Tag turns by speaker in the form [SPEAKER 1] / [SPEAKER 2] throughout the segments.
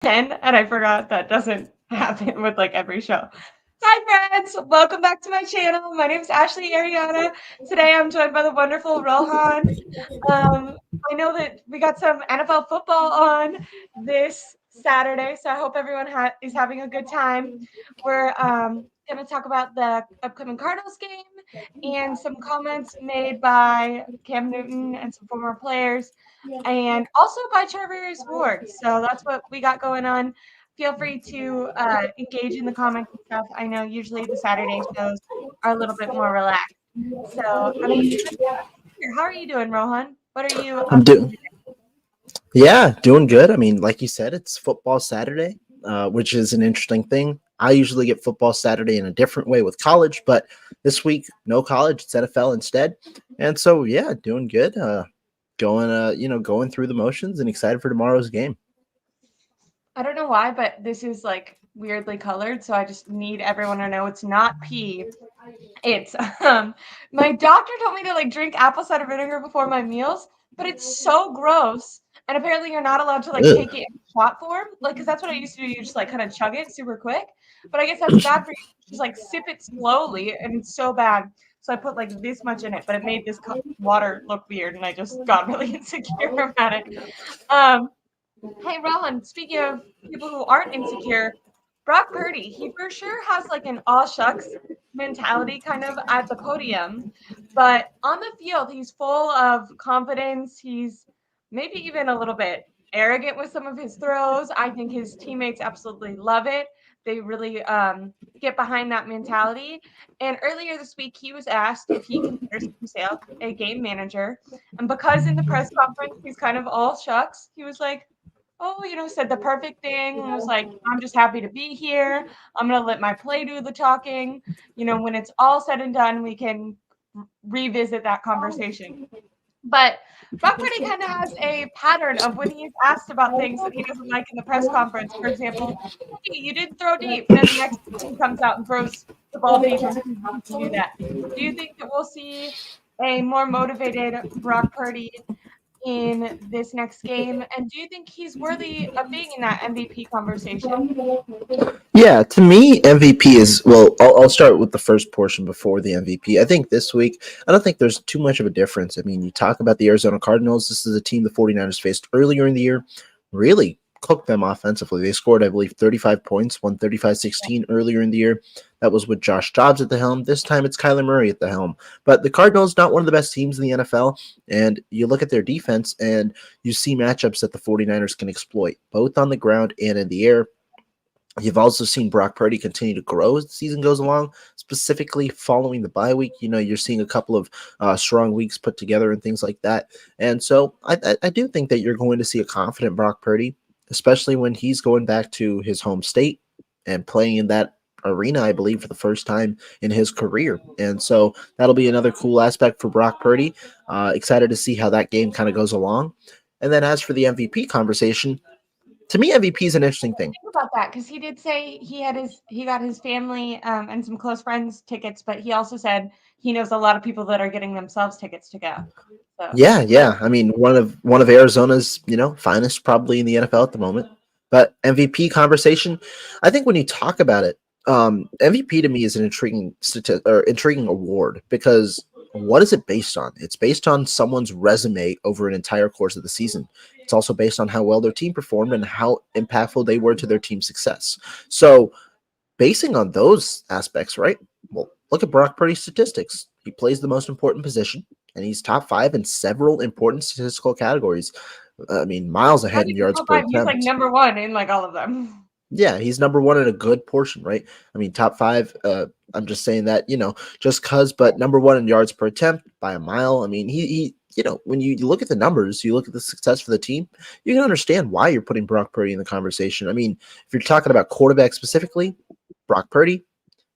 [SPEAKER 1] 10, and I forgot that doesn't happen with like every show. Hi, friends. Welcome back to my channel. My name is Ashley Ariana. Today I'm joined by the wonderful Rohan. Um, I know that we got some NFL football on this Saturday, so I hope everyone is having a good time. We're going to talk about the upcoming Cardinals game and some comments made by Cam Newton and some former players, and also by Travis Ward. So that's what we got going on. Feel free to engage in the comments and stuff. I know usually the Saturday shows are a little bit more relaxed. So I'm excited here. How are you doing, Rohan? What are you
[SPEAKER 2] I'm
[SPEAKER 1] up to
[SPEAKER 2] doing,
[SPEAKER 1] today?
[SPEAKER 2] yeah, doing good. I mean, like you said, it's football Saturday, which is an interesting thing. I usually get football Saturday in a different way with college, but this week no college, it's NFL instead. And so, yeah, doing good. Going through the motions and excited for tomorrow's game.
[SPEAKER 1] I don't know why, but this is like weirdly colored, so I just need everyone to know it's not pee. It's my doctor told me to like drink apple cider vinegar before my meals, but it's so gross. And apparently you're not allowed to like
[SPEAKER 2] Ugh.
[SPEAKER 1] take it in shot form. Like, cause that's what I used to do. You just like kind of chug it super quick. But I guess that's bad for you. Just like sip it slowly, and it's so bad. So I put like this much in it, but it made this water look weird, and I just got really insecure about it. Um, Hey, Rohan, speaking of people who aren't insecure, Brock Purdy, he for sure has like an all shucks mentality kind of at the podium, but on the field, he's full of confidence. He's maybe even a little bit arrogant with some of his throws. I think his teammates absolutely love it. They really get behind that mentality. And earlier this week, he was asked if he considers himself a game manager. And because in the press conference, he's kind of all shucks, he was like, oh, said the perfect thing and was like, I'm just happy to be here. I'm going to let my play do the talking. When it's all said and done, we can revisit that conversation. But Brock Purdy kind of has a pattern of when he's asked about things that he doesn't like in the press conference. For example, hey, you didn't throw deep. And then the next he comes out and throws the ball deep and proves he can do that. Do you think that we'll see a more motivated Brock Purdy in this next game? And do you think he's worthy of being in that MVP conversation?
[SPEAKER 2] Yeah, to me, MVP is well. I'll start with the first portion before the MVP. I think this week, I don't think there's too much of a difference. I mean, you talk about the Arizona Cardinals. This is a team the 49ers faced earlier in the year, really cooked them offensively. They scored, I believe, 35 points, won 35-16 earlier in the year. That was with Josh Dobbs at the helm. This time it's Kyler Murray at the helm. But the Cardinals, not one of the best teams in the NFL. And you look at their defense and you see matchups that the 49ers can exploit, both on the ground and in the air. You've also seen Brock Purdy continue to grow as the season goes along, specifically following the bye week. You're seeing a couple of strong weeks put together and things like that. And so I do think that you're going to see a confident Brock Purdy, especially when he's going back to his home state and playing in that arena, I believe, for the first time in his career. And so that'll be another cool aspect for Brock Purdy. Excited to see how that game kind of goes along. And then as for the MVP conversation, to me, MVP is an interesting thing.
[SPEAKER 1] Think about that, because he did say he got his family and some close friends tickets, but he also said he knows a lot of people that are getting themselves tickets to go. So
[SPEAKER 2] Yeah, yeah. I mean, one of Arizona's, finest probably in the NFL at the moment. But MVP conversation, I think when you talk about it, MVP to me is an intriguing award because what is it based on? It's based on someone's resume over an entire course of the season. It's also based on how well their team performed and how impactful they were to their team's success. So basing on those aspects, right? Well, look at Brock Purdy's statistics. He plays the most important position, and he's top five in several important statistical categories. I mean, miles
[SPEAKER 1] not
[SPEAKER 2] ahead in
[SPEAKER 1] even
[SPEAKER 2] yards
[SPEAKER 1] top
[SPEAKER 2] per
[SPEAKER 1] five, he's like
[SPEAKER 2] attempt.
[SPEAKER 1] number one in like all of them.
[SPEAKER 2] Yeah, he's number one in a good portion, right? I mean, top five. I'm just saying that, just cause, but number one in yards per attempt by a mile. I mean, when you look at the numbers, you look at the success for the team, you can understand why you're putting Brock Purdy in the conversation. I mean, if you're talking about quarterback specifically, Brock Purdy,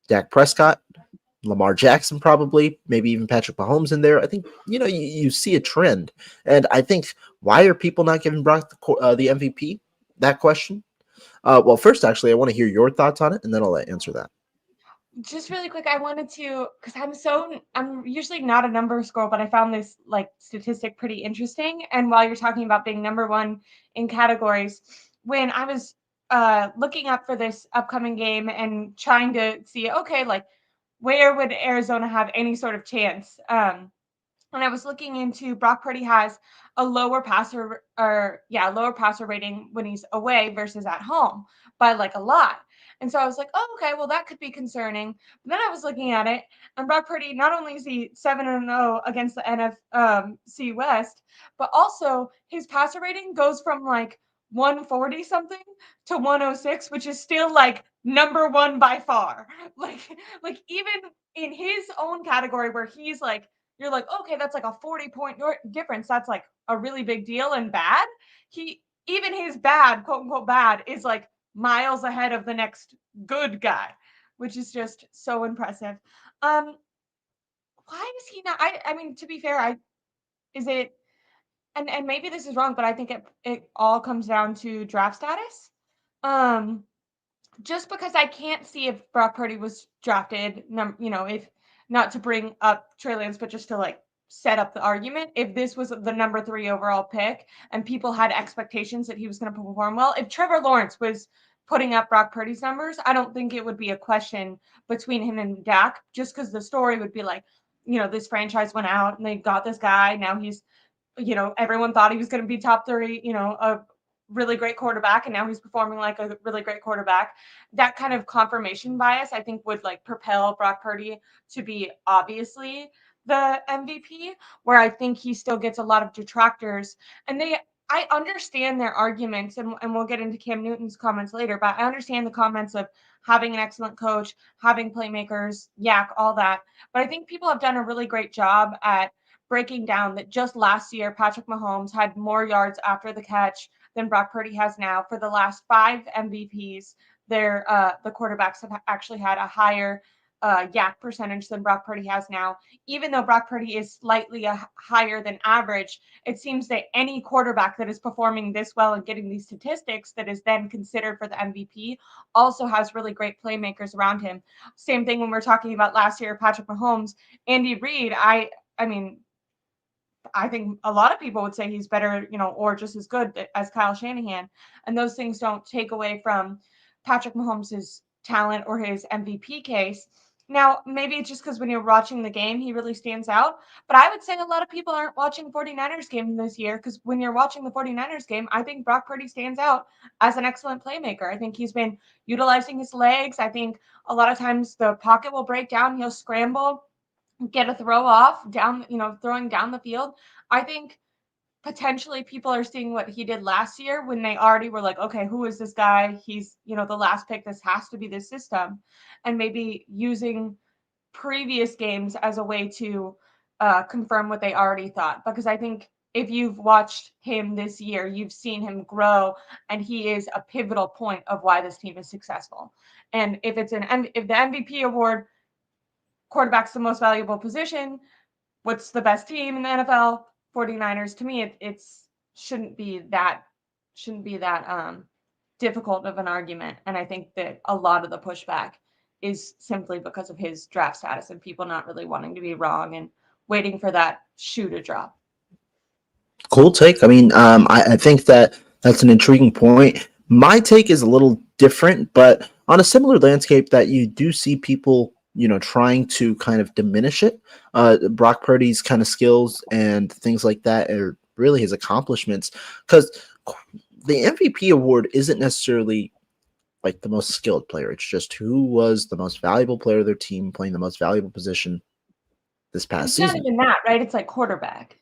[SPEAKER 2] Dak Prescott, Lamar Jackson, probably, maybe even Patrick Mahomes in there. I think, you see a trend. And I think, why are people not giving Brock the MVP? That question. Well, first, actually, I want to hear your thoughts on it, and then I'll answer that.
[SPEAKER 1] Just really quick, I wanted to, because I'm usually not a numbers girl, but I found this like statistic pretty interesting. And while you're talking about being number one in categories, when I was looking up for this upcoming game and trying to see, okay, like where would Arizona have any sort of chance? And I was looking into Brock Purdy has a lower lower passer rating when he's away versus at home by like a lot. And so I was like, oh, okay, well, that could be concerning. But then I was looking at it, and Brock Purdy, not only is he 7-0 against the NFC West, but also his passer rating goes from like 140 something to 106, which is still like number one by far. Like, like even in his own category where he's like, you're like, okay, that's like a 40-point difference. That's like a really big deal and bad. Even his bad, quote unquote, bad is like miles ahead of the next good guy, which is just so impressive. Why is he not? I mean, to be fair, is it, and maybe this is wrong, but I think it all comes down to draft status. Um, just because I can't see if Brock Purdy was drafted, if not to bring up Trey Lance, but just to like set up the argument, if this was the number 3 overall pick and people had expectations that he was going to perform well, if Trevor Lawrence was putting up Brock Purdy's numbers, I don't think it would be a question between him and Dak, just because the story would be like, this franchise went out and they got this guy. Now he's, everyone thought he was going to be top 3, a really great quarterback, and now he's performing like a really great quarterback. That kind of confirmation bias, I think, would like propel Brock Purdy to be obviously the MVP, where I think he still gets a lot of detractors. And I understand their arguments, and we'll get into Cam Newton's comments later, but I understand the comments of having an excellent coach, having playmakers, yak, all that. But I think people have done a really great job at breaking down that just last year, Patrick Mahomes had more yards after the catch than Brock Purdy has now. For the last 5 MVPs, the quarterbacks have actually had a higher yak percentage than Brock Purdy has now. Even though Brock Purdy is slightly higher than average, it seems that any quarterback that is performing this well and getting these statistics that is then considered for the MVP also has really great playmakers around him. Same thing when we're talking about last year, Patrick Mahomes, Andy Reid. I mean, I think a lot of people would say he's better, or just as good as Kyle Shanahan. And those things don't take away from Patrick Mahomes' talent or his MVP case. Now, maybe it's just because when you're watching the game, he really stands out. But I would say a lot of people aren't watching 49ers game this year, because when you're watching the 49ers game, I think Brock Purdy stands out as an excellent playmaker. I think he's been utilizing his legs. I think a lot of times the pocket will break down. He'll scramble, get a throw off down, throwing down the field. I think potentially people are seeing what he did last year when they already were like, okay, who is this guy? He's, the last pick. This has to be the system. And maybe using previous games as a way to confirm what they already thought. Because I think if you've watched him this year, you've seen him grow, and he is a pivotal point of why this team is successful. And if the MVP award, quarterback's the most valuable position, what's the best team in the NFL? 49ers. To me, it's shouldn't be that difficult of an argument. And I think that a lot of the pushback is simply because of his draft status and people not really wanting to be wrong and waiting for that shoe to drop.
[SPEAKER 2] Cool take. I mean, I think that's an intriguing point. My take is a little different, but on a similar landscape that you do see people, trying to kind of diminish it. Brock Purdy's kind of skills and things like that are really his accomplishments, because the MVP award isn't necessarily like the most skilled player. It's just who was the most valuable player of their team playing the most valuable position this past season.
[SPEAKER 1] It's not even that, right? It's like quarterback.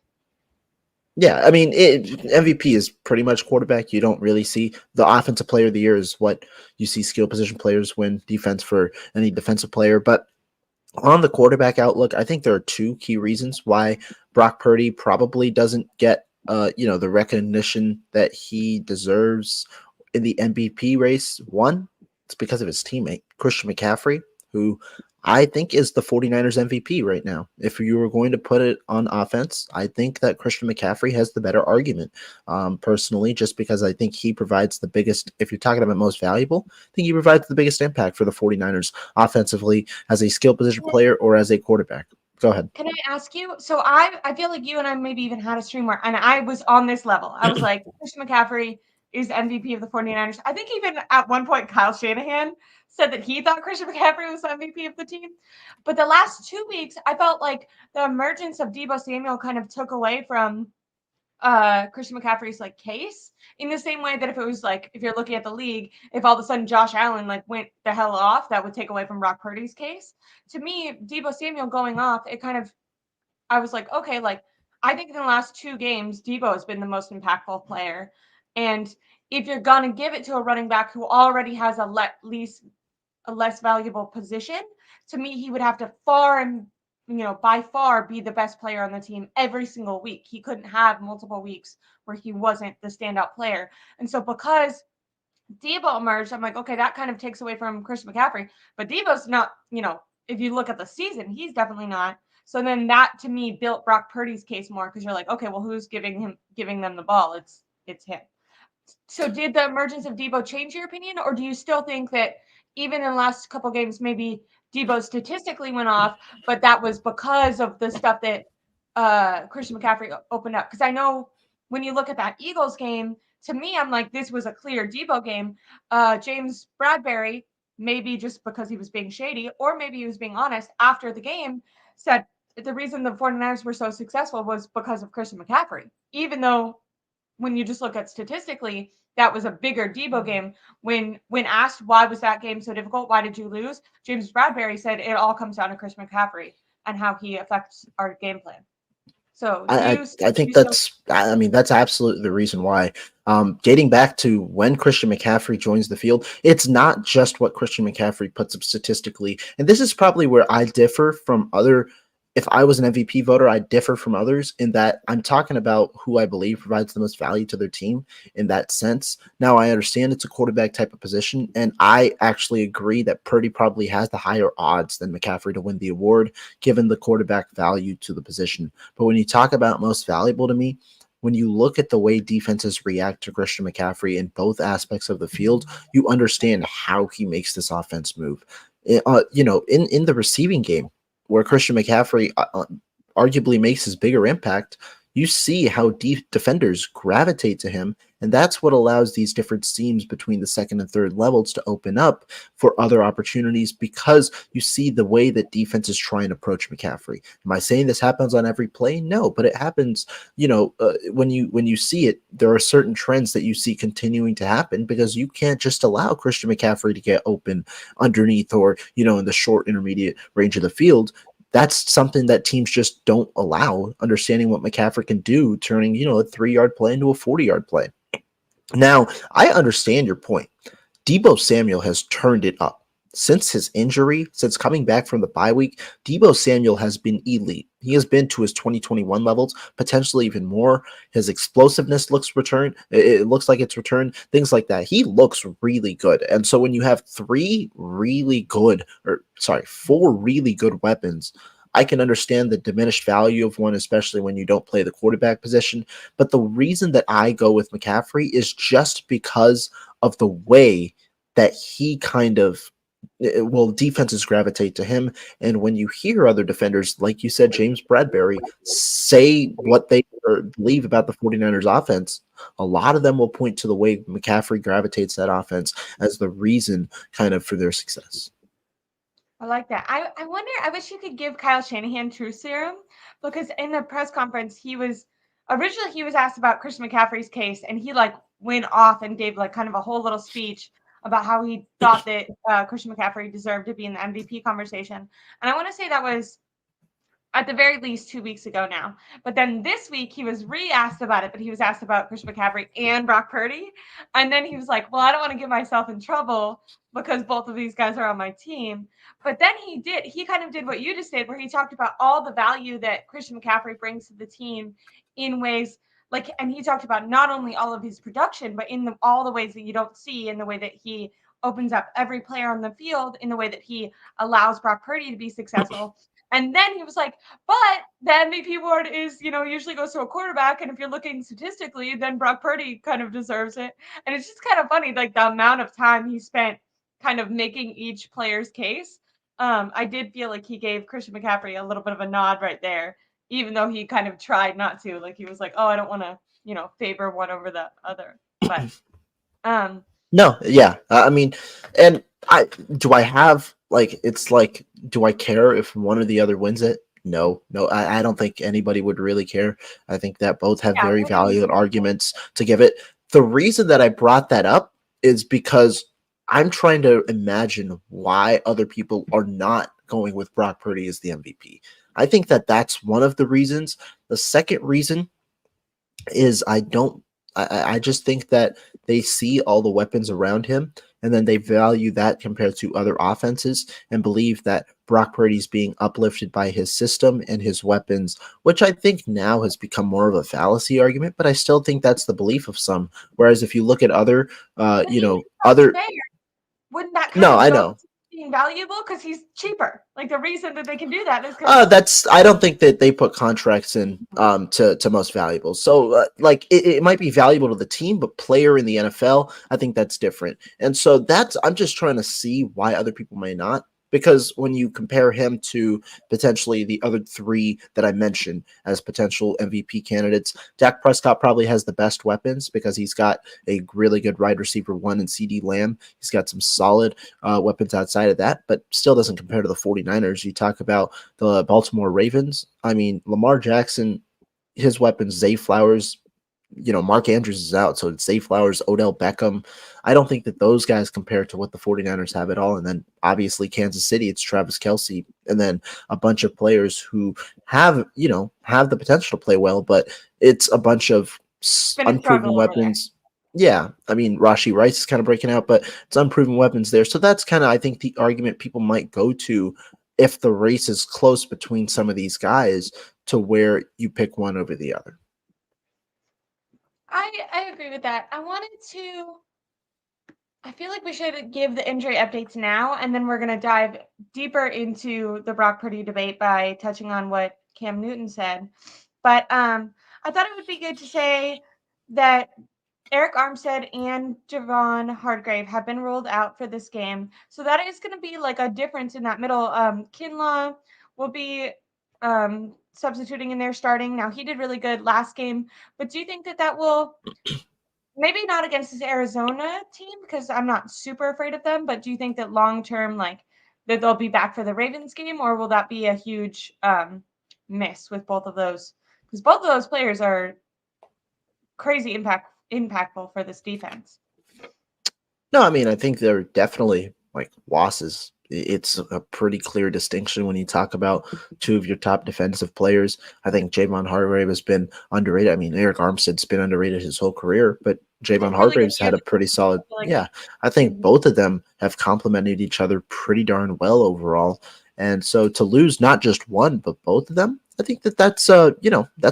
[SPEAKER 2] Yeah, I mean, MVP is pretty much quarterback. You don't really see the offensive player of the year is what you see skill position players win defense for any defensive player. But on the quarterback outlook, I think there are 2 key reasons why Brock Purdy probably doesn't get, the recognition that he deserves in the MVP race. One, it's because of his teammate, Christian McCaffrey, who I think is the 49ers MVP right now. If you were going to put it on offense, I think that Christian McCaffrey has the better argument, personally, just because I think he provides the biggest, if you're talking about most valuable, I think he provides the biggest impact for the 49ers offensively as a skill position player or as a quarterback. Go ahead.
[SPEAKER 1] Can I ask you? So I feel like you and I maybe even had a stream where, and I was on this level. I was like, Christian McCaffrey, is MVP of the 49ers. I think even at one point Kyle Shanahan said that he thought Christian McCaffrey was the MVP of the team. But the last 2 weeks, I felt like the emergence of Deebo Samuel kind of took away from Christian McCaffrey's like case, in the same way that if it was like, if you're looking at the league, if all of a sudden Josh Allen like went the hell off, that would take away from Brock Purdy's case. To me, Deebo Samuel going off, it kind of, I was like, okay, like I think in the last 2 games, Deebo has been the most impactful player. And if you're gonna give it to a running back who already has a less valuable position, to me, he would have to by far be the best player on the team every single week. He couldn't have multiple weeks where he wasn't the standout player. And so because Deebo emerged, I'm like, okay, that kind of takes away from Christian McCaffrey. But Deebo's not, if you look at the season, he's definitely not. So then that to me built Brock Purdy's case more, because you're like, okay, well, who's giving them the ball? It's him. So did the emergence of Deebo change your opinion, or do you still think that even in the last couple games, maybe Deebo statistically went off, but that was because of the stuff that Christian McCaffrey opened up? Because I know when you look at that Eagles game, to me, I'm like, this was a clear Deebo game. James Bradbury, maybe just because he was being shady, or maybe he was being honest, after the game, said the reason the 49ers were so successful was because of Christian McCaffrey, even though when you just look at statistically, that was a bigger Deebo game. When asked why was that game so difficult, why did you lose, James Bradbury said it all comes down to Chris McCaffrey and how he affects our game plan. So
[SPEAKER 2] I think that's absolutely the reason why. Dating back to when Christian McCaffrey joins the field, it's not just what Christian McCaffrey puts up statistically, and this is probably where I differ from other. If I was an MVP voter, I differ from others in that I'm talking about who I believe provides the most value to their team in that sense. Now, I understand it's a quarterback type of position, and I actually agree that Purdy probably has the higher odds than McCaffrey to win the award, given the quarterback value to the position. But when you talk about most valuable to me, when you look at the way defenses react to Christian McCaffrey in both aspects of the field, you understand how he makes this offense move. In the receiving game, where Christian McCaffrey arguably makes his bigger impact, you see how deep defenders gravitate to him, and that's what allows these different seams between the second and third levels to open up for other opportunities, because you see the way that defenses try and approach McCaffrey. Am I saying this happens on every play? No, but it happens. When you see it, there are certain trends that you see continuing to happen, because you can't just allow Christian McCaffrey to get open underneath or in the short intermediate range of the field. That's something that teams just don't allow, understanding what McCaffrey can do, turning, a 3-yard play into a 40-yard play. Now, I understand your point. Deebo Samuel has turned it up. Since his injury, since coming back from the bye week, Deebo Samuel has been elite. He has been to his 2021 levels, potentially even more. His explosiveness looks returned. It looks like it's returned. Things like that. He looks really good. And so when you have 4 really good weapons, I can understand the diminished value of one, especially when you don't play the quarterback position. But the reason that I go with McCaffrey is just because of the way that he defenses gravitate to him. And when you hear other defenders, like you said, James Bradbury, say what they believe about the 49ers offense, a lot of them will point to the way McCaffrey gravitates that offense as the reason kind of for their success.
[SPEAKER 1] I like that. I wonder, I wish you could give Kyle Shanahan truth serum, because in the press conference, he was asked about Christian McCaffrey's case, and he like went off and gave like kind of a whole little speech about how he thought that Christian McCaffrey deserved to be in the MVP conversation. And I want to say that was at the very least 2 weeks ago now. But then this week he was re-asked about it, but he was asked about Christian McCaffrey and Brock Purdy. And then he was like, well, I don't want to get myself in trouble because both of these guys are on my team. But then he kind of did what you just did, where he talked about all the value that Christian McCaffrey brings to the team in ways and he talked about not only all of his production, but in all the ways that you don't see, in the way that he opens up every player on the field, in the way that he allows Brock Purdy to be successful. And then he was like, but the MVP award is, usually goes to a quarterback. And if you're looking statistically, then Brock Purdy kind of deserves it. And it's just kind of funny, like the amount of time he spent kind of making each player's case. I did feel like he gave Christian McCaffrey a little bit of a nod right there, even though he kind of tried not to. Like he was like, oh, I don't want to, favor one over the other. But
[SPEAKER 2] No, yeah. I mean, and I do I have like it's like do I care if one or the other wins it? No, no. I don't think anybody would really care. I think that both have
[SPEAKER 1] Yeah,
[SPEAKER 2] very
[SPEAKER 1] nobody's
[SPEAKER 2] valid
[SPEAKER 1] gonna care.
[SPEAKER 2] arguments to give it. The reason that I brought that up is because I'm trying to imagine why other people are not going with Brock Purdy as the MVP. I think that that's one of the reasons. The second reason is I just think that they see all the weapons around him and then they value that compared to other offenses and believe that Brock Purdy's being uplifted by his system and his weapons, which I think now has become more of a fallacy argument, but I still think that's the belief of some. Whereas if you look at other
[SPEAKER 1] But even if that's
[SPEAKER 2] other
[SPEAKER 1] fair, wouldn't that kind
[SPEAKER 2] no,
[SPEAKER 1] of
[SPEAKER 2] I
[SPEAKER 1] go
[SPEAKER 2] know.
[SPEAKER 1] to being valuable? Because he's cheaper. Like the reason that they can do that is because
[SPEAKER 2] That's I don't think that they put contracts in to most valuable. So like it might be valuable to the team, but player in the NFL, I think that's different. And so that's I'm just trying to see why other people may not. Because when you compare him to potentially the other three that I mentioned as potential MVP candidates, Dak Prescott probably has the best weapons because he's got a really good wide receiver one in CD Lamb. He's got some solid weapons outside of that, but still doesn't compare to the 49ers. You talk about the Baltimore Ravens. I mean, Lamar Jackson, his weapons, Zay Flowers, Mark Andrews is out. So it's Zay Flowers, Odell Beckham. I don't think that those guys compare to what the 49ers have at all. And then obviously Kansas City, it's Travis Kelsey, and then a bunch of players who have the potential to play well, but it's a bunch of
[SPEAKER 1] gonna
[SPEAKER 2] unproven
[SPEAKER 1] struggle over there.
[SPEAKER 2] weapons. Yeah, I mean Rashi Rice is kind of breaking out, but it's unproven weapons there. So that's kind of I think the argument people might go to if the race is close between some of these guys to where you pick one over the other.
[SPEAKER 1] I agree with that. I feel like we should give the injury updates now, and then we're going to dive deeper into the Brock Purdy debate by touching on what Cam Newton said. But I thought it would be good to say that Eric Armstead and Javon Hargrave have been ruled out for this game. So that is going to be like a difference in that middle. Kinlaw will be substituting in there starting. Now, he did really good last game, but do you think that that will maybe not against this Arizona team because I'm not super afraid of them, but do you think that long term, like that they'll be back for the Ravens game, or will that be a huge miss with both of those? Because both of those players are crazy impactful for this defense.
[SPEAKER 2] No, I mean, I think they're definitely like losses. It's a pretty clear distinction when you talk about two of your top defensive players. I think Javon Hargrave has been underrated. I mean, Eric Armstead's been underrated his whole career, but
[SPEAKER 1] He
[SPEAKER 2] Javon
[SPEAKER 1] had really good
[SPEAKER 2] Hargrave's had
[SPEAKER 1] years.
[SPEAKER 2] a pretty solid.
[SPEAKER 1] I feel like
[SPEAKER 2] Yeah, I think both of them have complemented each other pretty darn well overall. And so to lose not just one, but both of them, I think that that's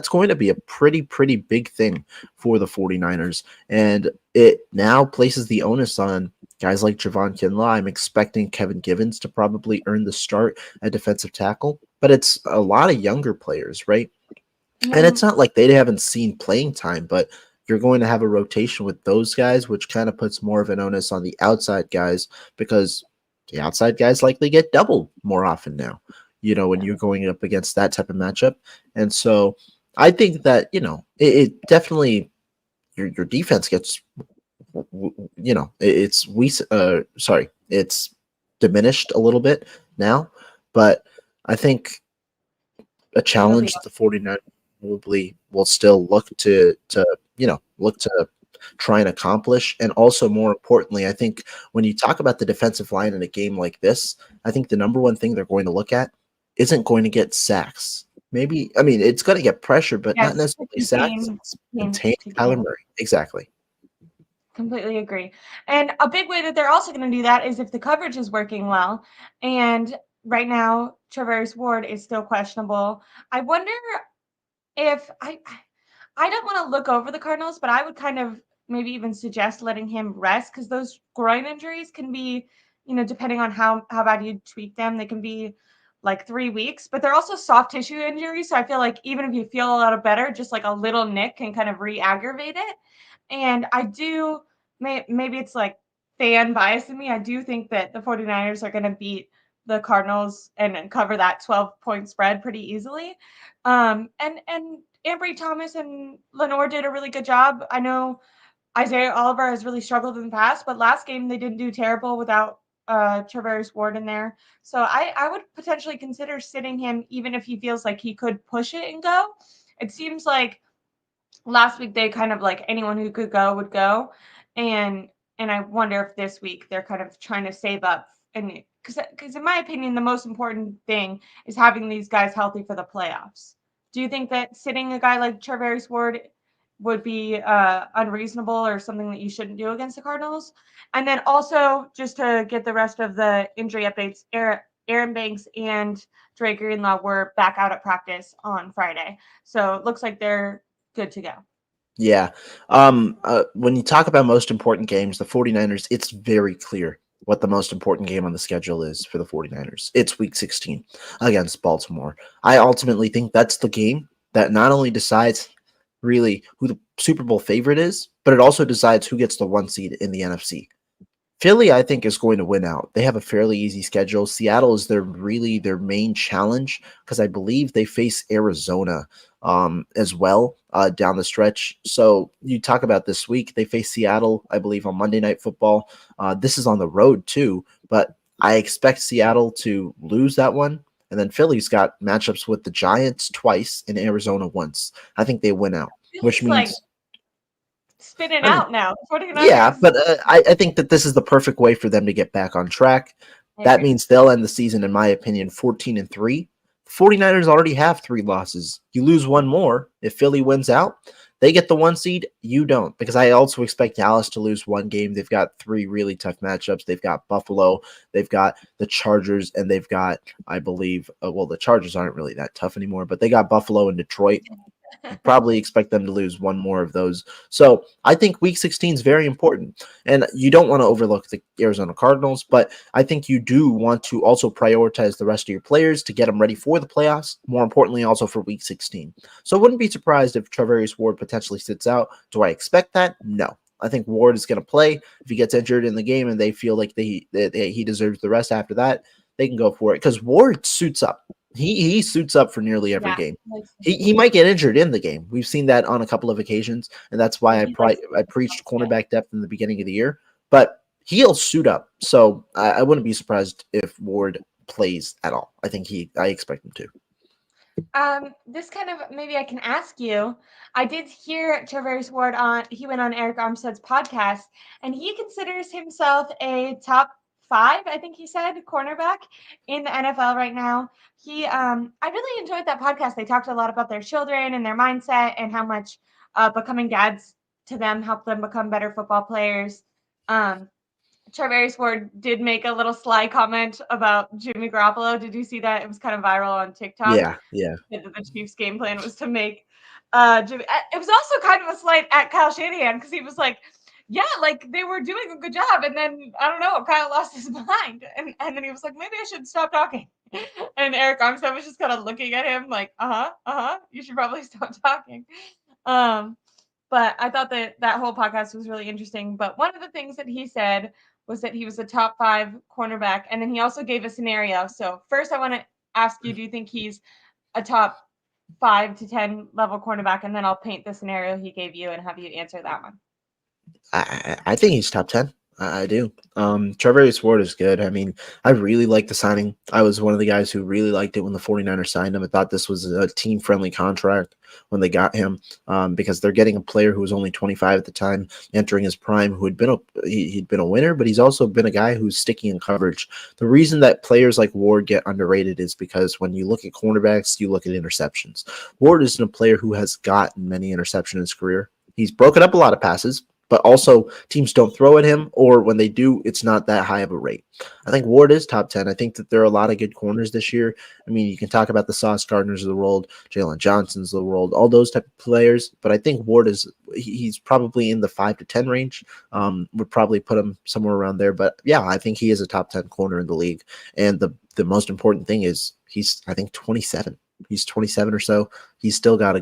[SPEAKER 2] going to be a pretty big thing for the 49ers. And it now places the onus on guys like Javon Kinlaw. I'm expecting Kevin Givens to probably earn the start at defensive tackle, but it's a lot of younger players, right? And it's not like they haven't seen playing time, but you're going to have a rotation with those guys, which kind of puts more of an onus on the outside guys because the outside guys likely get doubled more often now, when you're going up against that type of matchup. And so I think that, it definitely your defense gets it's it's diminished a little bit now, but I think a
[SPEAKER 1] it'll be
[SPEAKER 2] challenge that the 49ers probably will still look to try and accomplish. And also more importantly, I think when you talk about the defensive line in a game like this, I think the number one thing they're going to look at isn't going to get sacks. Maybe I mean it's going to get pressure, but not
[SPEAKER 1] yes to
[SPEAKER 2] necessarily sacks. It's contain
[SPEAKER 1] to
[SPEAKER 2] Kyler
[SPEAKER 1] contain.
[SPEAKER 2] Murray. Exactly.
[SPEAKER 1] Completely agree. And a big way that they're also going to do that is if the coverage is working well. And right now, Traverse Ward is still questionable. I wonder if I don't want to look over the Cardinals, but I would kind of maybe even suggest letting him rest because those groin injuries can be, depending on how bad you tweak them, they can be like 3 weeks. But they're also soft tissue injuries, so I feel like even if you feel a lot better, just like a little nick can kind of re-aggravate it. And I do, maybe it's like fan bias in me. I do think that the 49ers are going to beat the Cardinals and cover that 12-point spread pretty easily. And Ambry Thomas and Lenore did a really good job. I know Isaiah Oliver has really struggled in the past, but last game they didn't do terrible without Travaris Ward in there. So I would potentially consider sitting him even if he feels like he could push it and go. It seems like last week they kind of like anyone who could go would go, and I wonder if this week they're kind of trying to save up and because in my opinion the most important thing is having these guys healthy for the playoffs. Do you think that sitting a guy like Charvarius Ward would be unreasonable or something that you shouldn't do against the Cardinals? And then also just to get the rest of the injury updates, Aaron Banks and Dre Greenlaw were back out at practice on Friday, so it looks like they're good to go.
[SPEAKER 2] Yeah. When you talk about most important games, the 49ers, it's very clear what the most important game on the schedule is for the 49ers. It's week 16 against Baltimore. I ultimately think that's the game that not only decides really who the Super Bowl favorite is, but it also decides who gets the 1 seed in the NFC. Philly, I think, is going to win out. They have a fairly easy schedule. Seattle is their main challenge because I believe they face Arizona as well down the stretch. So you talk about this week, they face Seattle, I believe, on Monday Night Football. This is on the road too, but I expect Seattle to lose that one. And then Philly's got matchups with the Giants twice and Arizona once. I think they win out, which
[SPEAKER 1] Philly's like
[SPEAKER 2] means
[SPEAKER 1] spinning
[SPEAKER 2] I mean,
[SPEAKER 1] out now.
[SPEAKER 2] yeah,
[SPEAKER 1] 49ers.
[SPEAKER 2] but I think that this is the perfect way for them to get back on track.
[SPEAKER 1] I
[SPEAKER 2] That
[SPEAKER 1] agree.
[SPEAKER 2] means they'll end the season, in my opinion, 14-3. 49ers already have 3 losses. You lose one more. If Philly wins out, they get the 1 seed. You don't, because I also expect Dallas to lose one game. They've got 3 really tough matchups. They've got Buffalo, they've got the Chargers, and they've got, I believe, well, the Chargers aren't really that tough anymore, but they got Buffalo and Detroit. You probably expect them to lose one more of those. So I think week 16 is very important. And you don't want to overlook the Arizona Cardinals, but I think you do want to also prioritize the rest of your players to get them ready for the playoffs. More importantly, also for week 16. So I wouldn't be surprised if Travarius Ward potentially sits out. Do I expect that? No. I think Ward is going to play. If he gets injured in the game and they feel like he deserves the rest after that, they can go for it because Ward suits up. He suits up for nearly every
[SPEAKER 1] Yeah.
[SPEAKER 2] game.
[SPEAKER 1] He likes to
[SPEAKER 2] He
[SPEAKER 1] shoot.
[SPEAKER 2] might get injured in the game. We've seen that on a couple of occasions, and that's why
[SPEAKER 1] He likes to
[SPEAKER 2] I
[SPEAKER 1] shoot
[SPEAKER 2] preached
[SPEAKER 1] shots,
[SPEAKER 2] cornerback depth in the beginning of the year. But he'll suit up, so I wouldn't be surprised if Ward plays at all. I expect him to.
[SPEAKER 1] this kind of maybe I can ask you. I did hear Travis Ward on he went on Eric Armstead's podcast and he considers himself a top 5, I think he said, cornerback in the NFL right now. He I really enjoyed that podcast. They talked a lot about their children and their mindset and how much becoming dads to them helped them become better football players. Um Charvarius Ward did make a little sly comment about Jimmy Garoppolo. Did you see that? It was kind of viral on TikTok.
[SPEAKER 2] Yeah, yeah,
[SPEAKER 1] That the Chiefs' game plan was to make Jimmy. It was also kind of a slight at Kyle Shanahan because he was like, "Yeah, like they were doing a good job," and then I don't know, Kyle lost his mind, and then he was like, "Maybe I should stop talking." And Eric Armstead was just kind of looking at him like, you should probably stop talking." Um, but I thought that that whole podcast was really interesting. But one of the things that he said was that he was a top 5 cornerback, and then he also gave a scenario. So first, I want to ask you: do you think he's a top 5 to 10 level cornerback? And then I'll paint the scenario he gave you and have you answer that one.
[SPEAKER 2] I think he's top 10. I do. Trevor Ward is good. I mean, I really like the signing. I was one of the guys who really liked it when the 49ers signed him. I thought this was a team-friendly contract when they got him because they're getting a player who was only 25 at the time, entering his prime, who had been he'd been a winner, but he's also been a guy who's sticky in coverage. The reason that players like Ward get underrated is because when you look at cornerbacks, you look at interceptions. Ward isn't a player who has gotten many interceptions in his career. He's broken up a lot of passes, but also teams don't throw at him, or when they do, it's not that high of a rate. I think Ward is top 10. I think that there are a lot of good corners this year. I mean, you can talk about the Sauce Gardners of the world, Jalen Johnsons of the world, all those type of players, but I think Ward he's probably in the 5 to 10 range. Would probably put him somewhere around there, but yeah, I think he is a top 10 corner in the league. And the most important thing is he's, I think, 27. He's 27 or so. He's still got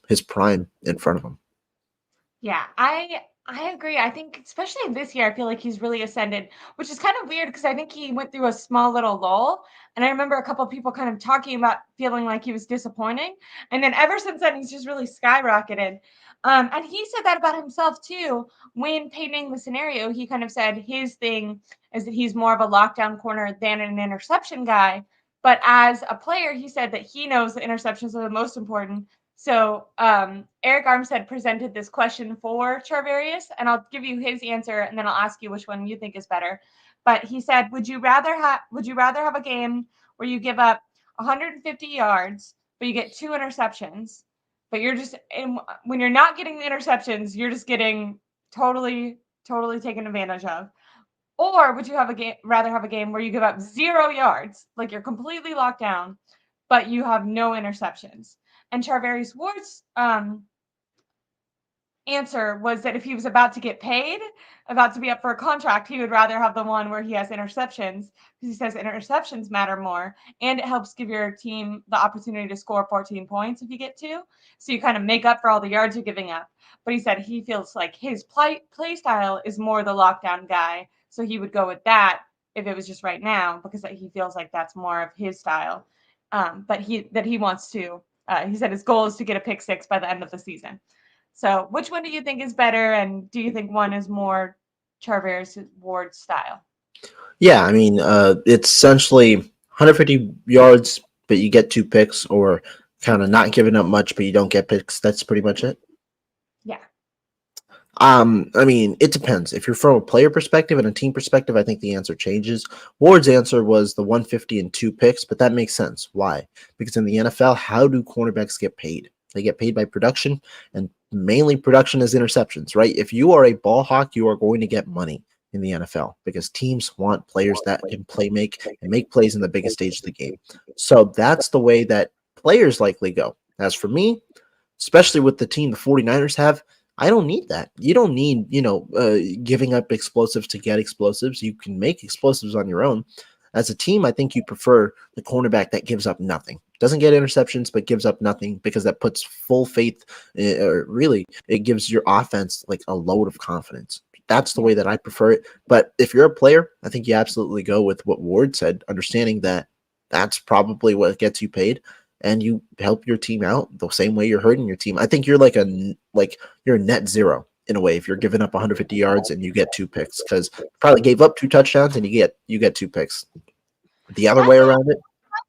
[SPEAKER 2] his prime in front of him.
[SPEAKER 1] Yeah, I agree. I think especially this year, I feel like he's really ascended, which is kind of weird because I think he went through a small little lull. And I remember a couple of people kind of talking about feeling like he was disappointing. And then ever since then, he's just really skyrocketed. And he said that about himself too. When painting the scenario, he kind of said his thing is that he's more of a lockdown corner than an interception guy. But as a player, he said that he knows the interceptions are the most important. So Eric Armstead presented this question for Charvarius, and I'll give you his answer, and then I'll ask you which one you think is better. But he said, would you rather have a game where you give up 150 yards, but you get 2 interceptions, but you're just when you're not getting the interceptions, you're just getting totally taken advantage of? Or would you rather have a game where you give up 0 yards, like you're completely locked down, but you have no interceptions? And Charvarius Ward's answer was that if he was about to get paid, about to be up for a contract, he would rather have the one where he has interceptions, because he says interceptions matter more, and it helps give your team the opportunity to score 14 points if you get to. So you kind of make up for all the yards you're giving up. But he said he feels like his play style is more the lockdown guy, so he would go with that if it was just right now, because he feels like that's more of his style. But he wants to. He said his goal is to get a pick 6 by the end of the season. So which one do you think is better, and do you think one is more Charvarius Ward style?
[SPEAKER 2] Yeah, I mean, it's essentially 150 yards, but you get 2 picks, or kind of not giving up much, but you don't get picks. That's pretty much it.
[SPEAKER 1] Yeah.
[SPEAKER 2] I mean, it depends. If you're from a player perspective and a team perspective, I think the answer changes. Ward's answer was the 150 and 2 picks, but that makes sense. Why? Because in the NFL, how do cornerbacks get paid? They get paid by production, and mainly production is interceptions, right? If you are a ball hawk, you are going to get money in the NFL because teams want players that can make plays in the biggest stage of the game. So that's the way that players likely go. As for me, especially with the team the 49ers have, I don't need that. You don't need, giving up explosives to get explosives. You can make explosives on your own. As a team, I think you prefer the cornerback that gives up nothing. Doesn't get interceptions, but gives up nothing, because that puts full faith, or really, it gives your offense like a load of confidence. That's the way that I prefer it. But if you're a player, I think you absolutely go with what Ward said, understanding that that's probably what gets you paid, and you help your team out the same way you're hurting your team. I think you're you're a net zero in a way if you're giving up 150 yards and you get 2 picks, because probably gave up 2 touchdowns and you get 2 picks. The other way around it,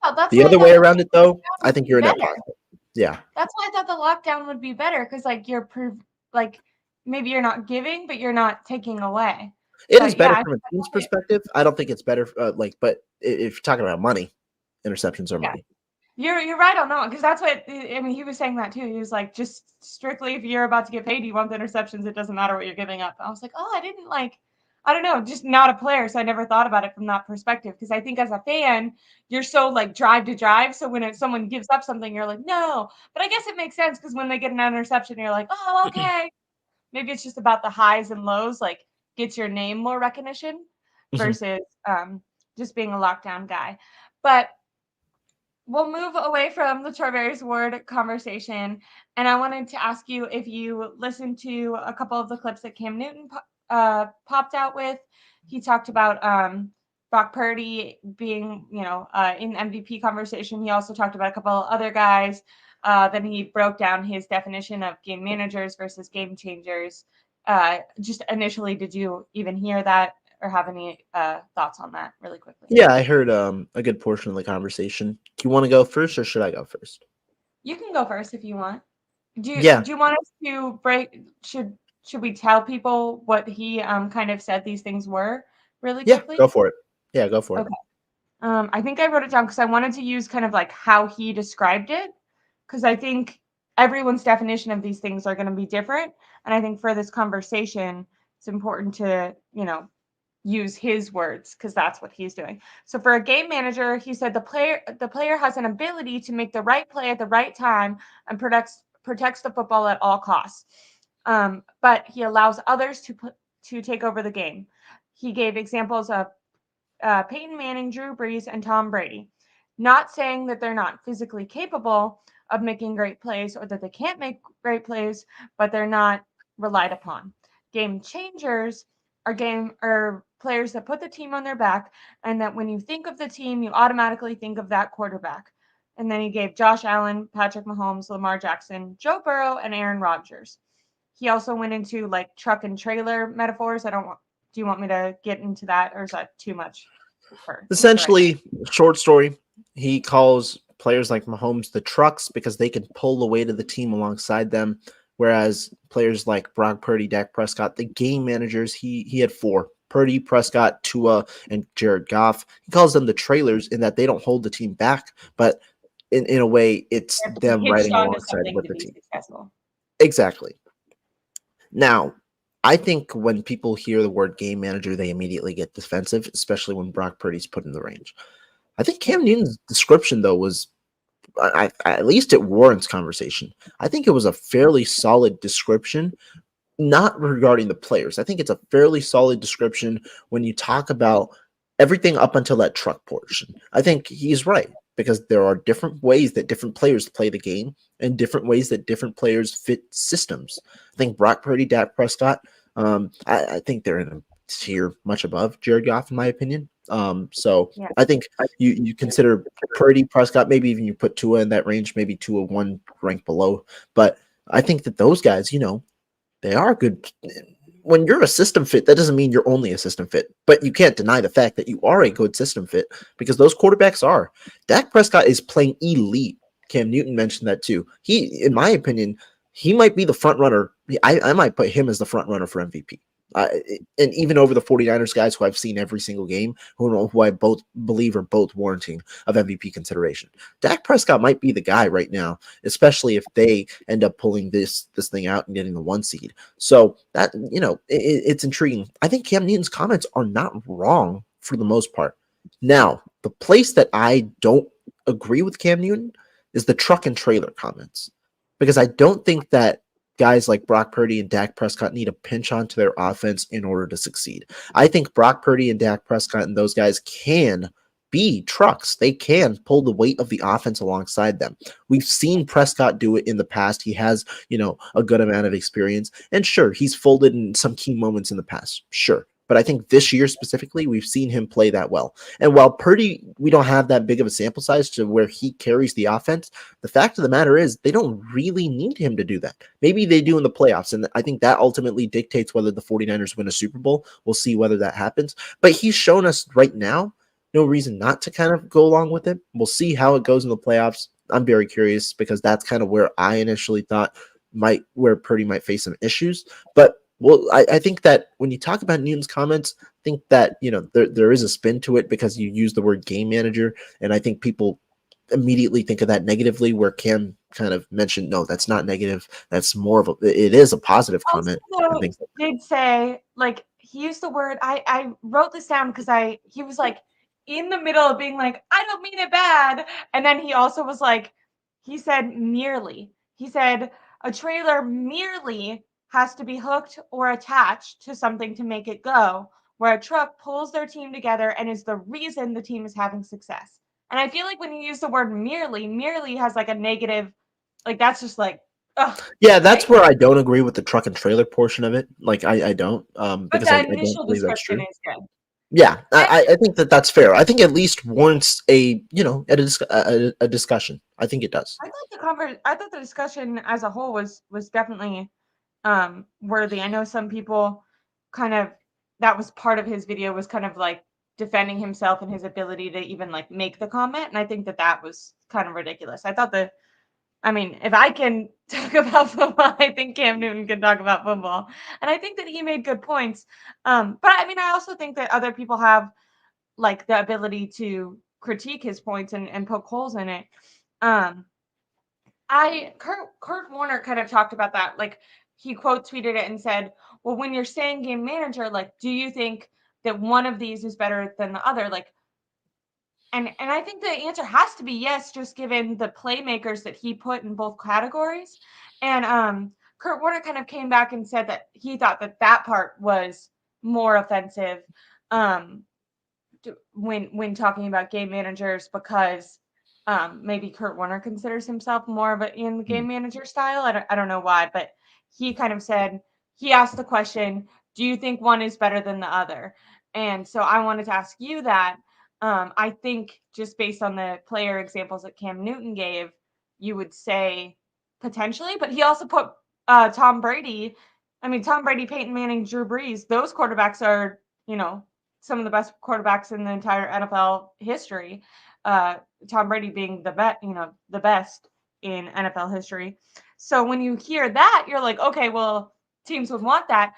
[SPEAKER 1] That's
[SPEAKER 2] the
[SPEAKER 1] why I
[SPEAKER 2] other
[SPEAKER 1] thought
[SPEAKER 2] way
[SPEAKER 1] the
[SPEAKER 2] around it though, I think
[SPEAKER 1] lockdown
[SPEAKER 2] you're
[SPEAKER 1] would
[SPEAKER 2] a
[SPEAKER 1] be
[SPEAKER 2] net
[SPEAKER 1] better.
[SPEAKER 2] positive. Yeah,
[SPEAKER 1] That's why I thought the lockdown would be better, because like maybe you're not giving, but you're not taking away.
[SPEAKER 2] it is
[SPEAKER 1] But
[SPEAKER 2] better
[SPEAKER 1] yeah,
[SPEAKER 2] from a team's perspective. I don't think it's better, but if you're talking about money, interceptions are
[SPEAKER 1] yeah.
[SPEAKER 2] money.
[SPEAKER 1] You're right on that one, because that's what I mean. He was saying that too. He was like, just strictly if you're about to get paid, you want the interceptions. It doesn't matter what you're giving up. I was like, oh, I don't know, just not a player, so I never thought about it from that perspective. Because I think as a fan, you're so like drive to drive. So when someone gives up something, you're like, no. But I guess it makes sense, because when they get an interception, you're like, oh, okay. Maybe it's just about the highs and lows, like gets your name more recognition
[SPEAKER 2] Mhm.
[SPEAKER 1] versus just being a lockdown guy. But we'll move away from the Charvarius Ward conversation, and I wanted to ask you if you listened to a couple of the clips that Cam Newton popped out with. He talked about Brock Purdy being, in MVP conversation. He also talked about a couple of other guys. Then he broke down his definition of game managers versus game changers. Just initially, did you even hear that or have any thoughts on that really quickly?
[SPEAKER 2] Yeah, I heard a good portion of the conversation. Do you want to go first, or should I go first?
[SPEAKER 1] You can go first if you want. Do you
[SPEAKER 2] Yeah,
[SPEAKER 1] do you want us to break should we tell people what he kind of said these things were really
[SPEAKER 2] yeah,
[SPEAKER 1] quickly?
[SPEAKER 2] go for it. Yeah, go for it.
[SPEAKER 1] Okay. I think I wrote it down because I wanted to use kind of like how he described it, because I think everyone's definition of these things are going to be different, and I think for this conversation, it's important to, use his words, because that's what he's doing. So for a game manager, he said the player has an ability to make the right play at the right time and protects the football at all costs. But he allows others to take over the game. He gave examples of Peyton Manning, Drew Brees, and Tom Brady. Not saying that they're not physically capable of making great plays or that they can't make great plays, but they're not relied upon. Game changers are players that put the team on their back, and that when you think of the team, you automatically think of that quarterback. And then he gave Josh Allen, Patrick Mahomes, Lamar Jackson, Joe Burrow, and Aaron Rodgers. he also went into like truck and trailer metaphors. Do you want me to get into that, or is that too much for
[SPEAKER 2] Essentially, short story, he calls players like Mahomes the trucks because they can pull the weight of the team alongside them, whereas players like Brock Purdy, Dak Prescott, the game managers, he had four: Purdy, Prescott, Tua, and Jared Goff. He calls them the trailers in that they don't hold the team back, but in a way, it's them
[SPEAKER 1] hitched
[SPEAKER 2] riding
[SPEAKER 1] onto
[SPEAKER 2] alongside
[SPEAKER 1] something
[SPEAKER 2] with
[SPEAKER 1] to
[SPEAKER 2] the
[SPEAKER 1] be
[SPEAKER 2] team.
[SPEAKER 1] successful.
[SPEAKER 2] Exactly. Now, I think when people hear the word game manager, they immediately get defensive, especially when Brock Purdy's put in the range. I think Cam Newton's description, though, was at least it warrants conversation. I think it was a fairly solid description, not regarding the players. I think it's a fairly solid description when you talk about everything up until that truck portion. I think he's right because there are different ways that different players play the game and different ways that different players fit systems. I think Brock Purdy, Dak Prescott, I think they're in a tier much above Jared Goff, in my opinion. So
[SPEAKER 1] Yeah.
[SPEAKER 2] I think you consider Purdy, Prescott, maybe even you put Tua in that range, maybe Tua one rank below. But I think that those guys, they are good. When you're a system fit, that doesn't mean you're only a system fit, but you can't deny the fact that you are a good system fit because those quarterbacks are. Dak Prescott is playing elite. Cam Newton mentioned that too. He, in my opinion, he might be the front runner. I might put him as the front runner for MVP. And even over the 49ers guys who I've seen every single game, who I both believe are both warranting of MVP consideration. Dak Prescott might be the guy right now, especially if they end up pulling this thing out and getting the 1 seed. So that, it's intriguing. I think Cam Newton's comments are not wrong for the most part. Now, the place that I don't agree with Cam Newton is the truck and trailer comments, because I don't think that guys like Brock Purdy and Dak Prescott need to pinch onto their offense in order to succeed. I think Brock Purdy and Dak Prescott and those guys can be trucks. They can pull the weight of the offense alongside them. We've seen Prescott do it in the past. He has, a good amount of experience. And sure, he's folded in some key moments in the past. Sure. But I think this year specifically, we've seen him play that well. And while Purdy, we don't have that big of a sample size to where he carries the offense, the fact of the matter is they don't really need him to do that. Maybe they do in the playoffs, and I think that ultimately dictates whether the 49ers win a Super Bowl. We'll see whether that happens. But he's shown us right now no reason not to kind of go along with it. We'll see how it goes in the playoffs. I'm very curious because that's kind of where I initially thought where Purdy might face some issues. But I think that when you talk about Newton's comments, I think that there is a spin to it because you use the word game manager, and I think people immediately think of that negatively, where Cam kind of mentioned, no, that's not negative. That's more of it is a positive comment.
[SPEAKER 1] Also, did say, like, he used the word, I wrote this down because he was like in the middle of being like, I don't mean it bad. And then he also was like, he said merely. He said a trailer merely has to be hooked or attached to something to make it go, where a truck pulls their team together and is the reason the team is having success. And I feel like when you use the word merely has like a negative, like that's just like, ugh,
[SPEAKER 2] yeah, that's
[SPEAKER 1] right?
[SPEAKER 2] where I don't agree with the truck and trailer portion of it. Like I don't,
[SPEAKER 1] But
[SPEAKER 2] because
[SPEAKER 1] that
[SPEAKER 2] I don't
[SPEAKER 1] initial
[SPEAKER 2] believe that's true.
[SPEAKER 1] description is good.
[SPEAKER 2] Yeah, I think that's fair. I think at least warrants a discussion. I think it does.
[SPEAKER 1] I thought the discussion as a whole was definitely worthy. I know some people kind of, that was part of his video, was kind of like defending himself and his ability to even like make the comment, and I think that was kind of ridiculous. I mean, if I can talk about football, I think Cam Newton can talk about football, and I think that he made good points. But I mean, I also think that other people have like the ability to critique his points and poke holes in it. Um, Kurt Warner kind of talked about that. Like, he quote tweeted it and said, "Well, when you're saying game manager, like, do you think that one of these is better than the other?" Like, and I think the answer has to be yes, just given the playmakers that he put in both categories. And Kurt Warner kind of came back and said that he thought that part was more offensive um, when talking about game managers, because maybe Kurt Warner considers himself more of a in the game manager style. I don't know why, but he kind of said, he asked the question, do you think one is better than the other? And so I wanted to ask you that. I think just based on the player examples that Cam Newton gave, you would say potentially, but he also put Tom Brady. I mean, Tom Brady, Peyton Manning, Drew Brees, those quarterbacks are, some of the best quarterbacks in the entire NFL history. Tom Brady being the best in NFL history. So when you hear that, you're like, okay, well, teams would want that.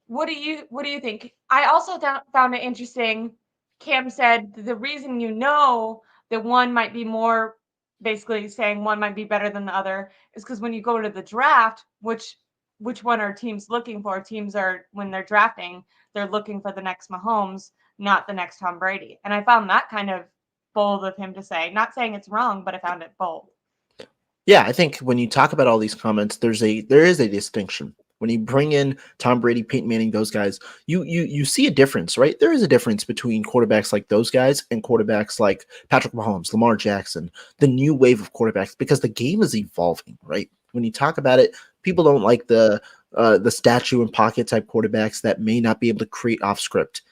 [SPEAKER 1] What do you think? I also found it interesting. Cam said the reason that one might be more, basically saying one might be better than the other, is because when you go to the draft, which one are teams looking for? Teams are, when they're drafting, they're looking for the next Mahomes, not the next Tom Brady. And I found that kind of bold of him to say. Not saying it's wrong, but I found it bold.
[SPEAKER 2] Yeah, I think when you talk about all these comments, there is a distinction. When you bring in Tom Brady, Peyton Manning, those guys, you see a difference, right? There is a difference between quarterbacks like those guys and quarterbacks like Patrick Mahomes, Lamar Jackson, the new wave of quarterbacks, because the game is evolving, right? When you talk about it, people don't like the statue and pocket type quarterbacks that may not be able to create off script.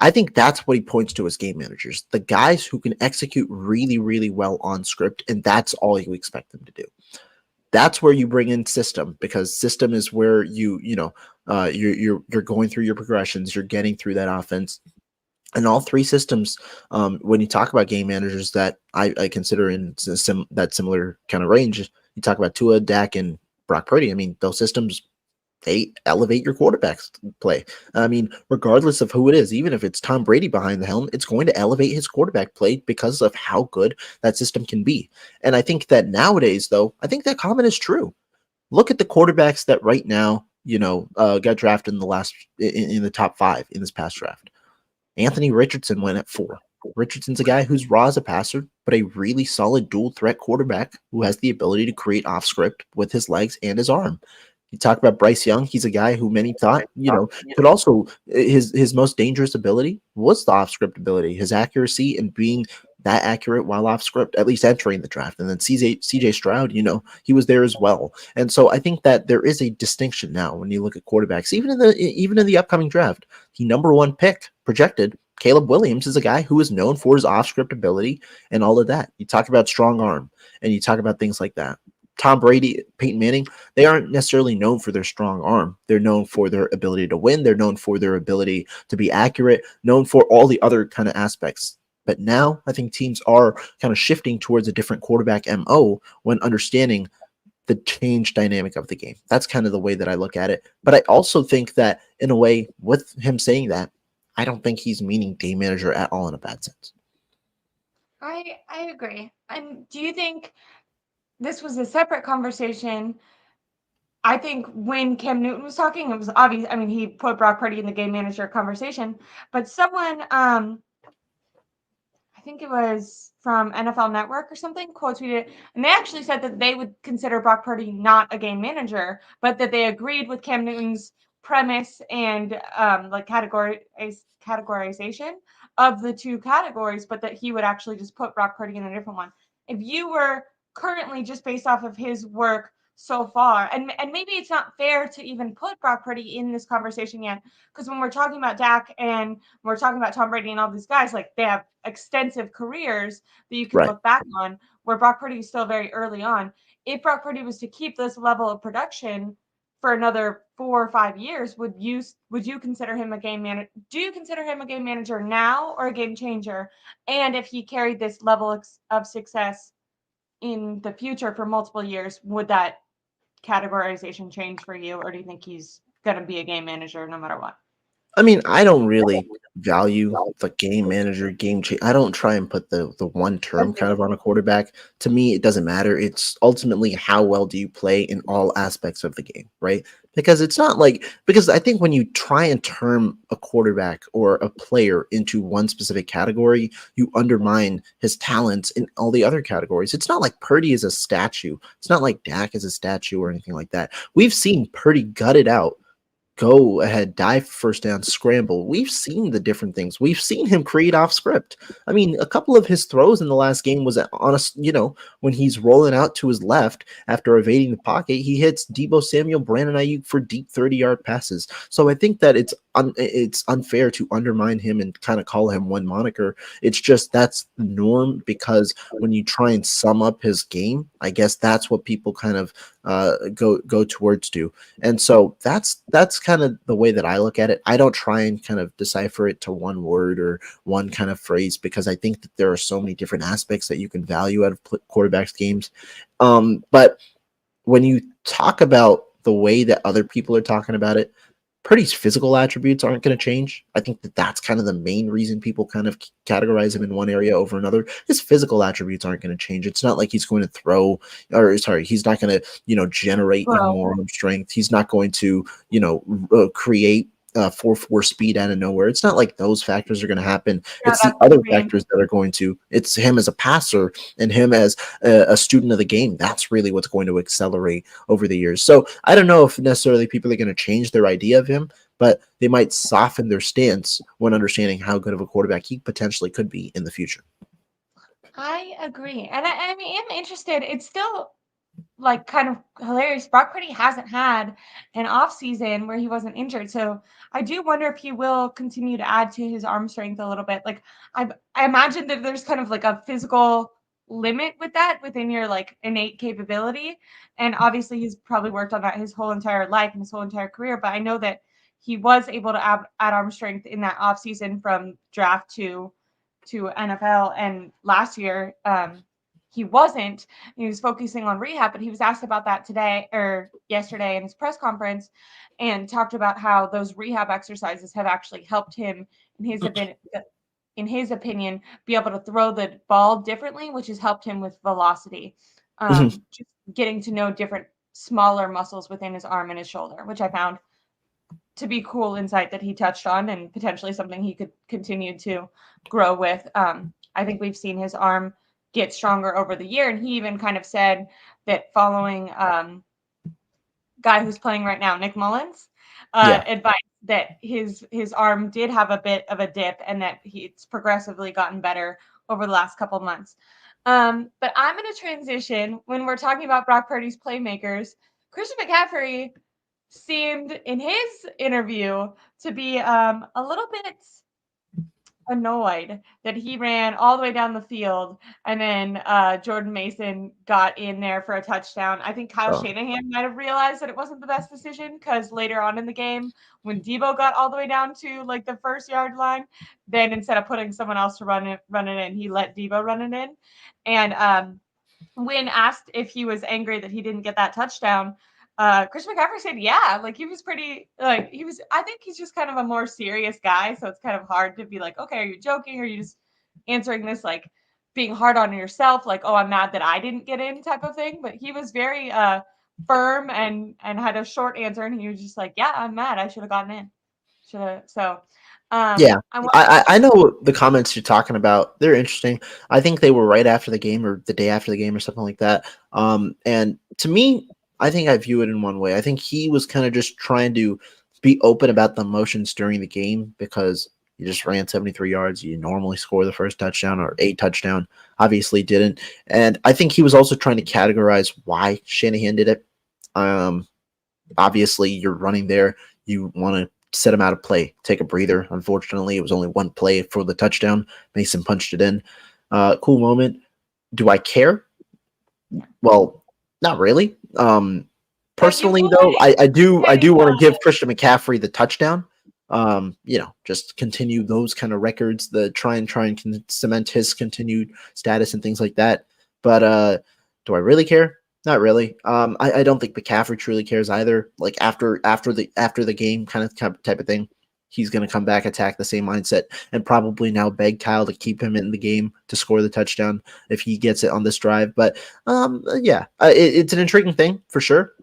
[SPEAKER 2] I think that's what he points to as game managers, the guys who can execute really, really well on script, and that's all you expect them to do. That's where you bring in system, because system is where you're going through your progressions, you're getting through that offense. And all three systems, when you talk about game managers that I consider in that similar kind of range, you talk about Tua, Dak, and Brock Purdy. I mean, those systems, they elevate your quarterback's play. I mean, regardless of who it is, even if it's Tom Brady behind the helm, it's going to elevate his quarterback play because of how good that system can be. And I think that nowadays, though, I think that comment is true. Look at the quarterbacks that right now, got drafted in the top 5 in this past draft. Anthony Richardson went at 4. Richardson's a guy who's raw as a passer, but a really solid dual threat quarterback who has the ability to create off script with his legs and his arm. You talk about Bryce Young. He's a guy who many thought, could also, his most dangerous ability was the off script ability, his accuracy and being that accurate while off script, at least entering the draft. And then CJ Stroud, he was there as well. And so I think that there is a distinction now when you look at quarterbacks, even in the upcoming draft. The number 1 pick projected, Caleb Williams, is a guy who is known for his off script ability and all of that. You talk about strong arm and you talk about things like that. Tom Brady, Peyton Manning, they aren't necessarily known for their strong arm. They're known for their ability to win. They're known for their ability to be accurate, known for all the other kind of aspects. But now I think teams are kind of shifting towards a different quarterback MO when understanding the change dynamic of the game. That's kind of the way that I look at it. But I also think that in a way, with him saying that, I don't think he's meaning game manager at all in a bad sense.
[SPEAKER 1] I agree. And do you think this was a separate conversation? I think when Cam Newton was talking, it was obvious. I mean, he put Brock Purdy in the game manager conversation, but someone, I think it was from NFL Network or something, quote tweeted, and they actually said that they would consider Brock Purdy not a game manager, but that they agreed with Cam Newton's premise and categorization of the two categories, but that he would actually just put Brock Purdy in a different one. If you were currently, just based off of his work so far, and maybe it's not fair to even put Brock Purdy in this conversation yet, because when we're talking about Dak and we're talking about Tom Brady and all these guys, like, they have extensive careers that you can look back on, where Brock Purdy is still very early on. If Brock Purdy was to keep this level of production for another 4 or 5 years, would you consider him a game manager? Do you consider him a game manager now or a game changer? And if he carried this level of success in the future for multiple years, would that categorization change for you, or do you think he's going to be a game manager no matter what?
[SPEAKER 2] I mean, I don't really value the game manager, game change. I don't try and put the one term kind of on a quarterback. To me, it doesn't matter. It's ultimately how well do you play in all aspects of the game, right? Because it's not because I think when you try and term a quarterback or a player into one specific category, you undermine his talents in all the other categories. It's not like Purdy is a statue. It's not like Dak is a statue or anything like that. We've seen Purdy gut it out, go ahead, dive first down, scramble. We've seen the different things. We've seen him create off script. I mean, a couple of his throws in the last game was when he's rolling out to his left after evading the pocket, he hits Deebo Samuel, Brandon Ayuk for deep 30-yard passes. So I think that it's unfair to undermine him and kind of call him one moniker. It's just that's the norm, because when you try and sum up his game, I guess that's what people kind of go towards to. And so that's kind of the way that I look at it. I don't try and kind of decipher it to one word or one kind of phrase, because I think that there are so many different aspects that you can value out of quarterbacks games. But when you talk about the way that other people are talking about it, Purdy's physical attributes aren't going to change. I think that that's kind of the main reason people kind of categorize him in one area over another. His physical attributes aren't going to change. It's not like he's going to throw, or sorry, he's not going to, generate even
[SPEAKER 1] Bro.
[SPEAKER 2] more arm strength. He's not going to, create 4.4 speed out of nowhere. It's not like those factors are going to happen.
[SPEAKER 1] Yeah,
[SPEAKER 2] It's the
[SPEAKER 1] that's
[SPEAKER 2] other
[SPEAKER 1] insane.
[SPEAKER 2] factors that are going to. It's him as a passer and him as a student of the game. That's really what's going to accelerate over the years. So I don't know if necessarily people are going to change their idea of him, but they might soften their stance when understanding how good of a quarterback he potentially could be in the future.
[SPEAKER 1] I agree. And I mean, I'm interested. It's still like kind of hilarious. Brock Purdy hasn't had an off season where he wasn't injured. So I do wonder if he will continue to add to his arm strength a little bit. Like I imagine that there's kind of like a physical limit with that within your like innate capability. And obviously he's probably worked on that his whole entire life and his whole entire career. But I know that he was able to add arm strength in that off season from draft to NFL. And last year, he wasn't. He was focusing on rehab, but he was asked about that today or yesterday in his press conference and talked about how those rehab exercises have actually helped him in his opinion, be able to throw the ball differently, which has helped him with velocity. Just getting to know different smaller muscles within his arm and his shoulder, which I found to be cool insight that he touched on and potentially something he could continue to grow with. I think we've seen his arm get stronger over the year, and he even kind of said that following guy who's playing right now, Nick Mullins,
[SPEAKER 2] Yeah.
[SPEAKER 1] advice that his arm did have a bit of a dip and that it's progressively gotten better over the last couple months. But I'm going to transition when we're talking about Brock Purdy's playmakers. Christian McCaffrey seemed in his interview to be a little bit annoyed that he ran all the way down the field and then Jordan Mason got in there for a touchdown. I think Kyle
[SPEAKER 2] Oh,
[SPEAKER 1] Shanahan might have realized that it wasn't the best decision because later on in the game, when Debo got all the way down to like the 1st-yard line, then instead of putting someone else to run it in, he let Debo run it in. And when asked if he was angry that he didn't get that touchdown, Christian McCaffrey said, yeah, like he was pretty, like he was, I think he's just kind of a more serious guy. So it's kind of hard to be like, okay, are you joking? Or are you just answering this like being hard on yourself? Like, oh, I'm mad that I didn't get in type of thing. But he was very firm and had a short answer. And he was just like, yeah, I'm mad. I should have gotten in. Should have. So
[SPEAKER 2] yeah.
[SPEAKER 1] I want
[SPEAKER 2] I know the comments you're talking about. They're interesting. I think they were right after the game or the day after the game or something like that. And to me, I think I view it in one way. I think he was kind of just trying to be open about the emotions during the game because you just ran 73 yards. You normally score the first touchdown or a touchdown. Obviously didn't. And I think he was also trying to categorize why Shanahan did it. Um, Obviously, you're running there. You want to set him out of play, take a breather. Unfortunately, it was only one play for the touchdown. Mason punched it in. Cool moment. Do I care? Well, not really.
[SPEAKER 1] like you
[SPEAKER 2] Personally,
[SPEAKER 1] would
[SPEAKER 2] though, I do I
[SPEAKER 1] Kenny
[SPEAKER 2] do want to give Christian McCaffrey the touchdown. Just continue those kind of records, the try and cement his continued status and things like that. But do I really care? Not really. I don't think McCaffrey truly cares either. Like after the game kind of type of thing, he's going to come back, attack the same mindset, and probably now beg Kyle to keep him in the game to score the touchdown if he gets it on this drive. But it's an intriguing thing for sure.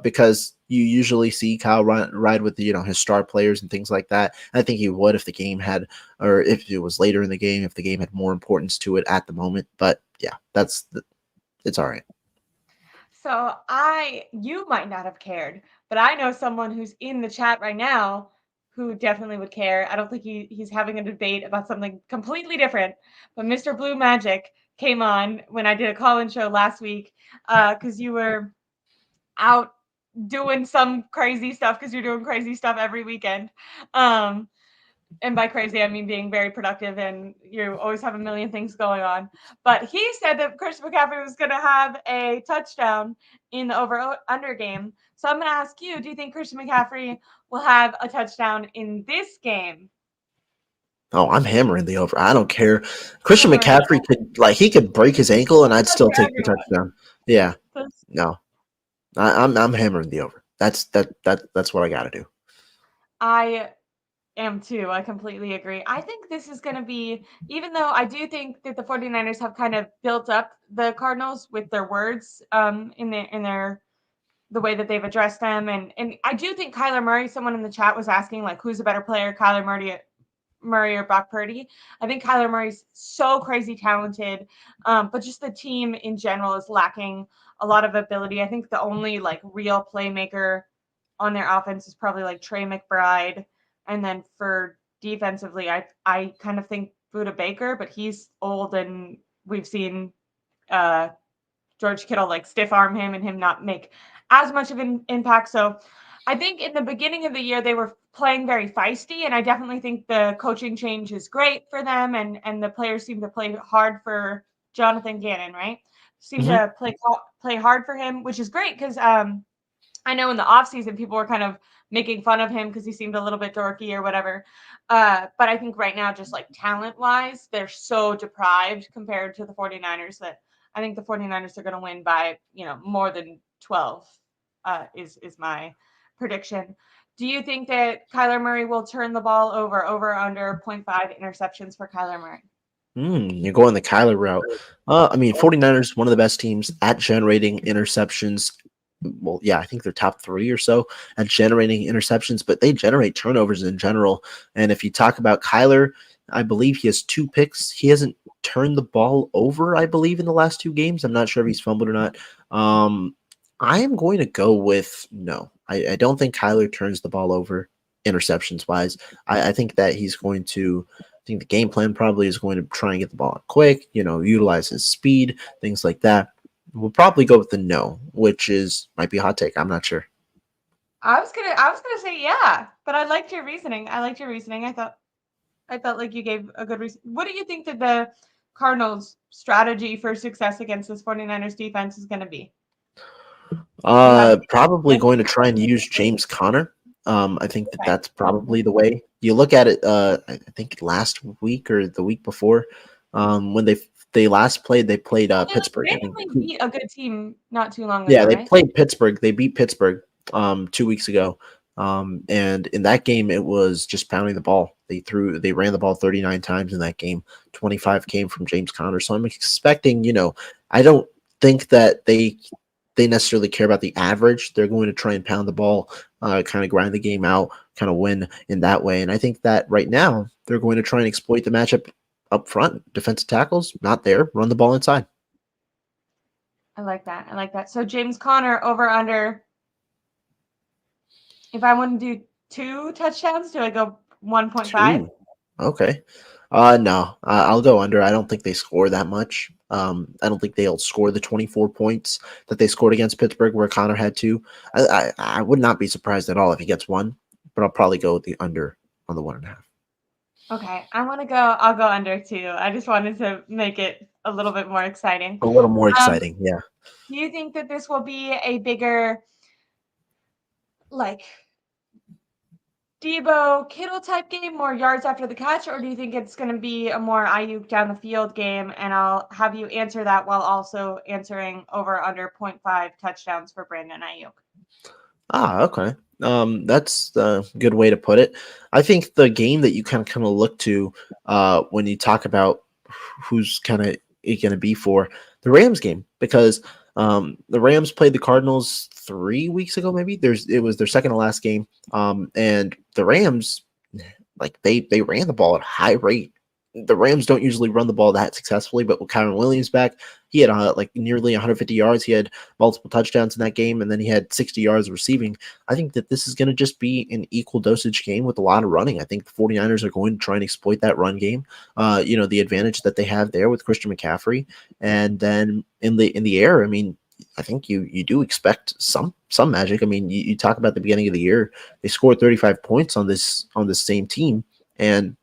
[SPEAKER 2] Because you usually see Kyle ride with his star players and things like that. And I think he would if the game had, or if it was later in the game, if the game had more importance to it at the moment. But yeah, it's all right.
[SPEAKER 1] So you might not have cared, but I know someone who's in the chat right now who definitely would care. I don't think he's having a debate about something completely different, but Mr. Blue Magic came on when I did a call-in show last week because you were out doing some crazy stuff because you're doing crazy stuff every weekend. Um, and by crazy, I mean being very productive and you always have a million things going on. But he said that Christian McCaffrey was going to have a touchdown in the over-under game. So I'm going to ask you, do you think Christian McCaffrey will have a touchdown in this game?
[SPEAKER 2] Oh, I'm hammering the over. I don't care. Christian McCaffrey he could break his ankle and I'd still take the touchdown. Yeah. No. I'm hammering the over. That's what I got to do.
[SPEAKER 1] I am too. I completely agree. I think this is going to be, even though I do think that the 49ers have kind of built up the Cardinals with their words in their the way that they've addressed them. And I do think Kyler Murray, someone in the chat was asking, like, who's a better player, Kyler Murray or Brock Purdy. I think Kyler Murray's so crazy talented, but just the team in general is lacking a lot of ability. I think the only like real playmaker on their offense is probably like Trey McBride. And then for defensively, I kind of think Buda Baker, but he's old and we've seen George Kittle like stiff arm him and him not make as much of an impact. So I think in the beginning of the year they were playing very feisty, and I definitely think the coaching change is great for them, and the players seem to play hard for Jonathan Gannon, right? Seem to play hard for him, which is great because I know in the offseason people were kind of making fun of him because he seemed a little bit dorky or whatever. But I think right now, just like talent wise, they're so deprived compared to the 49ers that I think the 49ers are going to win by, more than 12 is my prediction. Do you think that Kyler Murray will turn the ball over under 0.5 interceptions for Kyler Murray?
[SPEAKER 2] You're going the Kyler route. 49ers, one of the best teams at generating interceptions. Well, yeah, I think they're top 3 or so at generating interceptions, but they generate turnovers in general. And if you talk about Kyler, I believe he has 2 picks. He hasn't turned the ball over, I believe, in the last 2 games. I'm not sure if he's fumbled or not. I am going to go with no. I don't think Kyler turns the ball over interceptions wise. I think that he's going to. I think the game plan probably is going to try and get the ball quick, utilize his speed, things like that. We'll probably go with the no, which might be a hot take. I'm not sure.
[SPEAKER 1] I was gonna say yeah, but I liked your reasoning. I felt like you gave a good reason. What do you think that the Cardinals' strategy for success against this 49ers defense is going to be?
[SPEAKER 2] Probably going to try and use James Conner. I think that's probably the way. You look at it, I think last week or the week before, when they last played, they played Pittsburgh.
[SPEAKER 1] They beat a good team not too long ago.
[SPEAKER 2] Yeah, they played Pittsburgh. They beat Pittsburgh 2 weeks ago. And in that game, it was just pounding the ball. They ran the ball 39 times in that game. 25 came from James Conner. So I'm expecting, I don't think that they necessarily care about the average. They're going to try and pound the ball, kind of grind the game out, kind of win in that way. And I think that right now they're going to try and exploit the matchup up front. Defensive tackles, not there. Run the ball inside.
[SPEAKER 1] I like that. So James Conner over under. If I want to do 2 touchdowns, do I go 1.5?
[SPEAKER 2] Okay. No, I'll go under. I don't think they score that much. I don't think they'll score the 24 points that they scored against Pittsburgh, where Connor had 2. I would not be surprised at all if he gets 1, but I'll probably go with the under on the 1.5.
[SPEAKER 1] Okay, I'll go under 2. I just wanted to make it a little bit more exciting.
[SPEAKER 2] A little more exciting, yeah.
[SPEAKER 1] Do you think that this will be a bigger, like, Debo Kittle type game, more yards after the catch, or do you think it's going to be a more Ayuk down the field game? And I'll have you answer that while also answering over under 0.5 touchdowns for Brandon Ayuk.
[SPEAKER 2] Okay. That's a good way to put it. I think the game that you kind of look to when you talk about who's kind of going to be for the Rams game, because the Rams played the Cardinals 3 weeks ago, maybe. It was their second to last game, and the Rams, like they ran the ball at a high rate. The Rams don't usually run the ball that successfully, but with Kyron Williams back, he had nearly 150 yards. He had multiple touchdowns in that game, and then he had 60 yards receiving. I think that this is going to just be an equal dosage game with a lot of running. I think the 49ers are going to try and exploit that run game. The advantage that they have there with Christian McCaffrey, and then in the air, I mean, I think you do expect some magic. I mean, you talk about the beginning of the year, they scored 35 points on this same team. And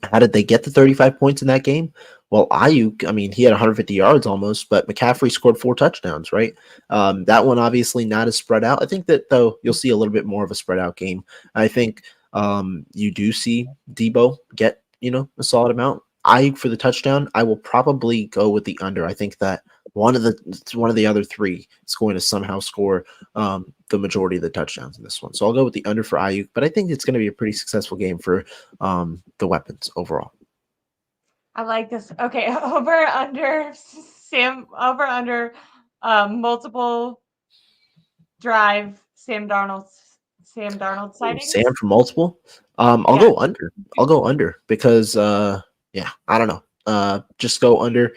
[SPEAKER 2] how did they get the 35 points in that game? Well, Ayuk, I mean, he had 150 yards almost, but McCaffrey scored 4 touchdowns, right? That one obviously not as spread out. I think that, though, you'll see a little bit more of a spread out game. I think you do see Debo get, a solid amount. Ayuk for the touchdown, I will probably go with the under. I think that one of the other three is going to somehow score the majority of the touchdowns in this one. So I'll go with the under for Ayuk, but I think it's going to be a pretty successful game for the weapons overall.
[SPEAKER 1] I like this. Okay, over under multiple drive Sam Darnold sightings.
[SPEAKER 2] Sam for multiple. I'll
[SPEAKER 1] Yeah.
[SPEAKER 2] go under. I'll go under because yeah, I don't know. Just go under.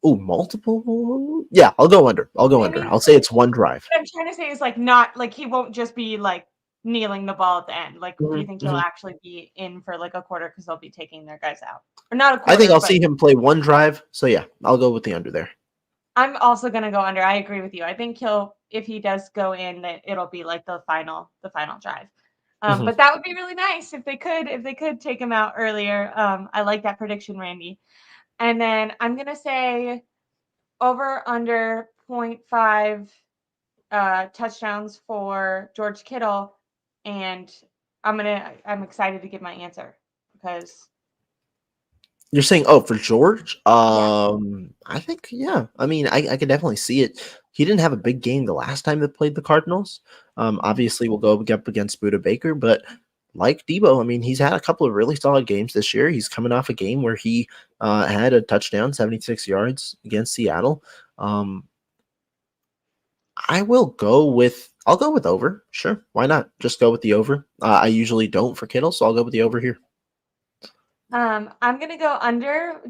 [SPEAKER 2] Multiple. Yeah, I'll go under. I'll go under. I'll say it's one drive.
[SPEAKER 1] What I'm trying to say is like not like he won't just be like kneeling the ball at the end. Like, do you think he'll actually be in for like a quarter because they'll be taking their guys out, or not a quarter?
[SPEAKER 2] I think I'll see him play one drive. So yeah, I'll go with the under there.
[SPEAKER 1] I'm also gonna go under. I agree with you. I think if he does go in, that it'll be like the final drive. But that would be really nice if they could take him out earlier. I like that prediction, Randy. And then I'm gonna say over under 0.5 touchdowns for George Kittle, and I'm excited to give my answer because
[SPEAKER 2] you're saying, for George?
[SPEAKER 1] Yeah.
[SPEAKER 2] I think, yeah. I mean, I could definitely see it. He didn't have a big game the last time they played the Cardinals. Obviously, we'll go up against Buda Baker, but like Debo, I mean, he's had a couple of really solid games this year. He's coming off a game where he had a touchdown, 76 yards against Seattle. I'll go with over. Sure, why not? Just go with the over. I usually don't for Kittle, so I'll go with the over here.
[SPEAKER 1] I'm gonna go under.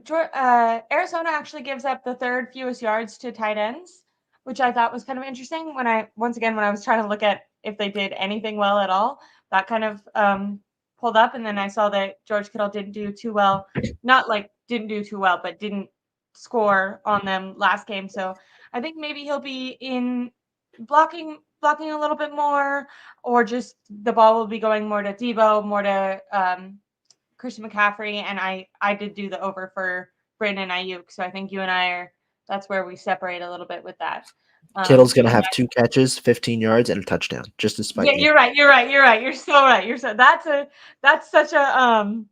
[SPEAKER 1] Arizona actually gives up the third fewest yards to tight ends, which I thought was kind of interesting. When I was trying to look at if they did anything well at all, that kind of pulled up, and then I saw that George Kittle didn't do too well. Not like didn't do too well, but didn't score on them last game. So I think maybe he'll be in blocking a little bit more, or just the ball will be going more to Debo, more to Christian McCaffrey, and I did do the over for Brandon Ayuk. So I think you and I that's where we separate a little bit with that.
[SPEAKER 2] Kittle's going to have 2 catches, 15 yards, and a touchdown, just to spite you.
[SPEAKER 1] You're right. You're so right. That's such a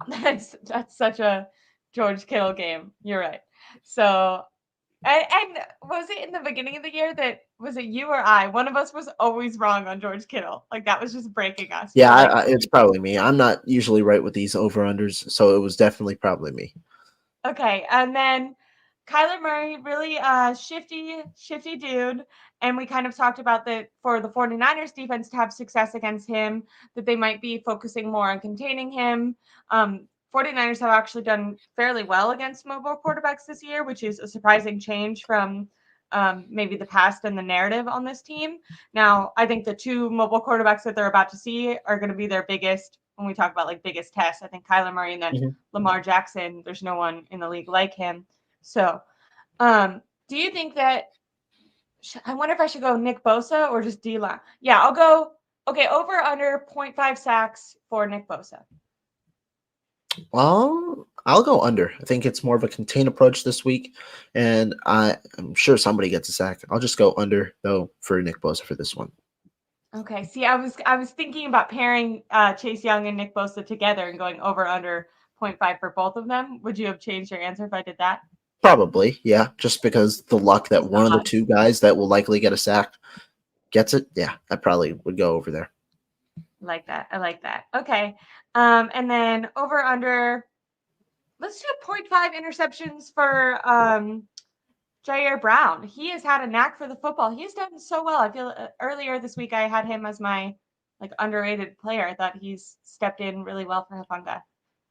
[SPEAKER 1] that's such a George Kittle game. You're right. So and was it in the beginning of the year that was it you or I? One of us was always wrong on George Kittle. Like that was just breaking us.
[SPEAKER 2] Yeah, it's probably me. I'm not usually right with these over-unders, so it was definitely probably me.
[SPEAKER 1] Okay, and then Kyler Murray, really shifty dude. And we kind of talked about that for the 49ers defense to have success against him, that they might be focusing more on containing him. 49ers have actually done fairly well against mobile quarterbacks this year, which is a surprising change from maybe the past and the narrative on this team. Now, I think the two mobile quarterbacks that they're about to see are going to be their biggest, when we talk about like biggest tests. I think Kyler Murray and then Lamar Jackson, there's no one in the league like him. So do you think that, I wonder if I should go Nick Bosa or just D-line? Yeah, I'll go, over under 0.5 sacks for Nick Bosa.
[SPEAKER 2] Well, I'll go under. I think it's more of a contain approach this week, and I'm sure somebody gets a sack. I'll just go under, though, for Nick Bosa for this one.
[SPEAKER 1] Okay, see, I was thinking about pairing Chase Young and Nick Bosa together and going over under 0.5 for both of them. Would you have changed your answer if I did that?
[SPEAKER 2] Probably, yeah. Just because the luck that one of the two guys that will likely get a sack gets it, yeah, I probably would go over there.
[SPEAKER 1] I like that. Okay. And then over under, let's do 0.5 interceptions for Jair Brown. He has had a knack for the football. He's done so well. I feel earlier this week I had him as my like underrated player. I thought he's stepped in really well for Hufanga.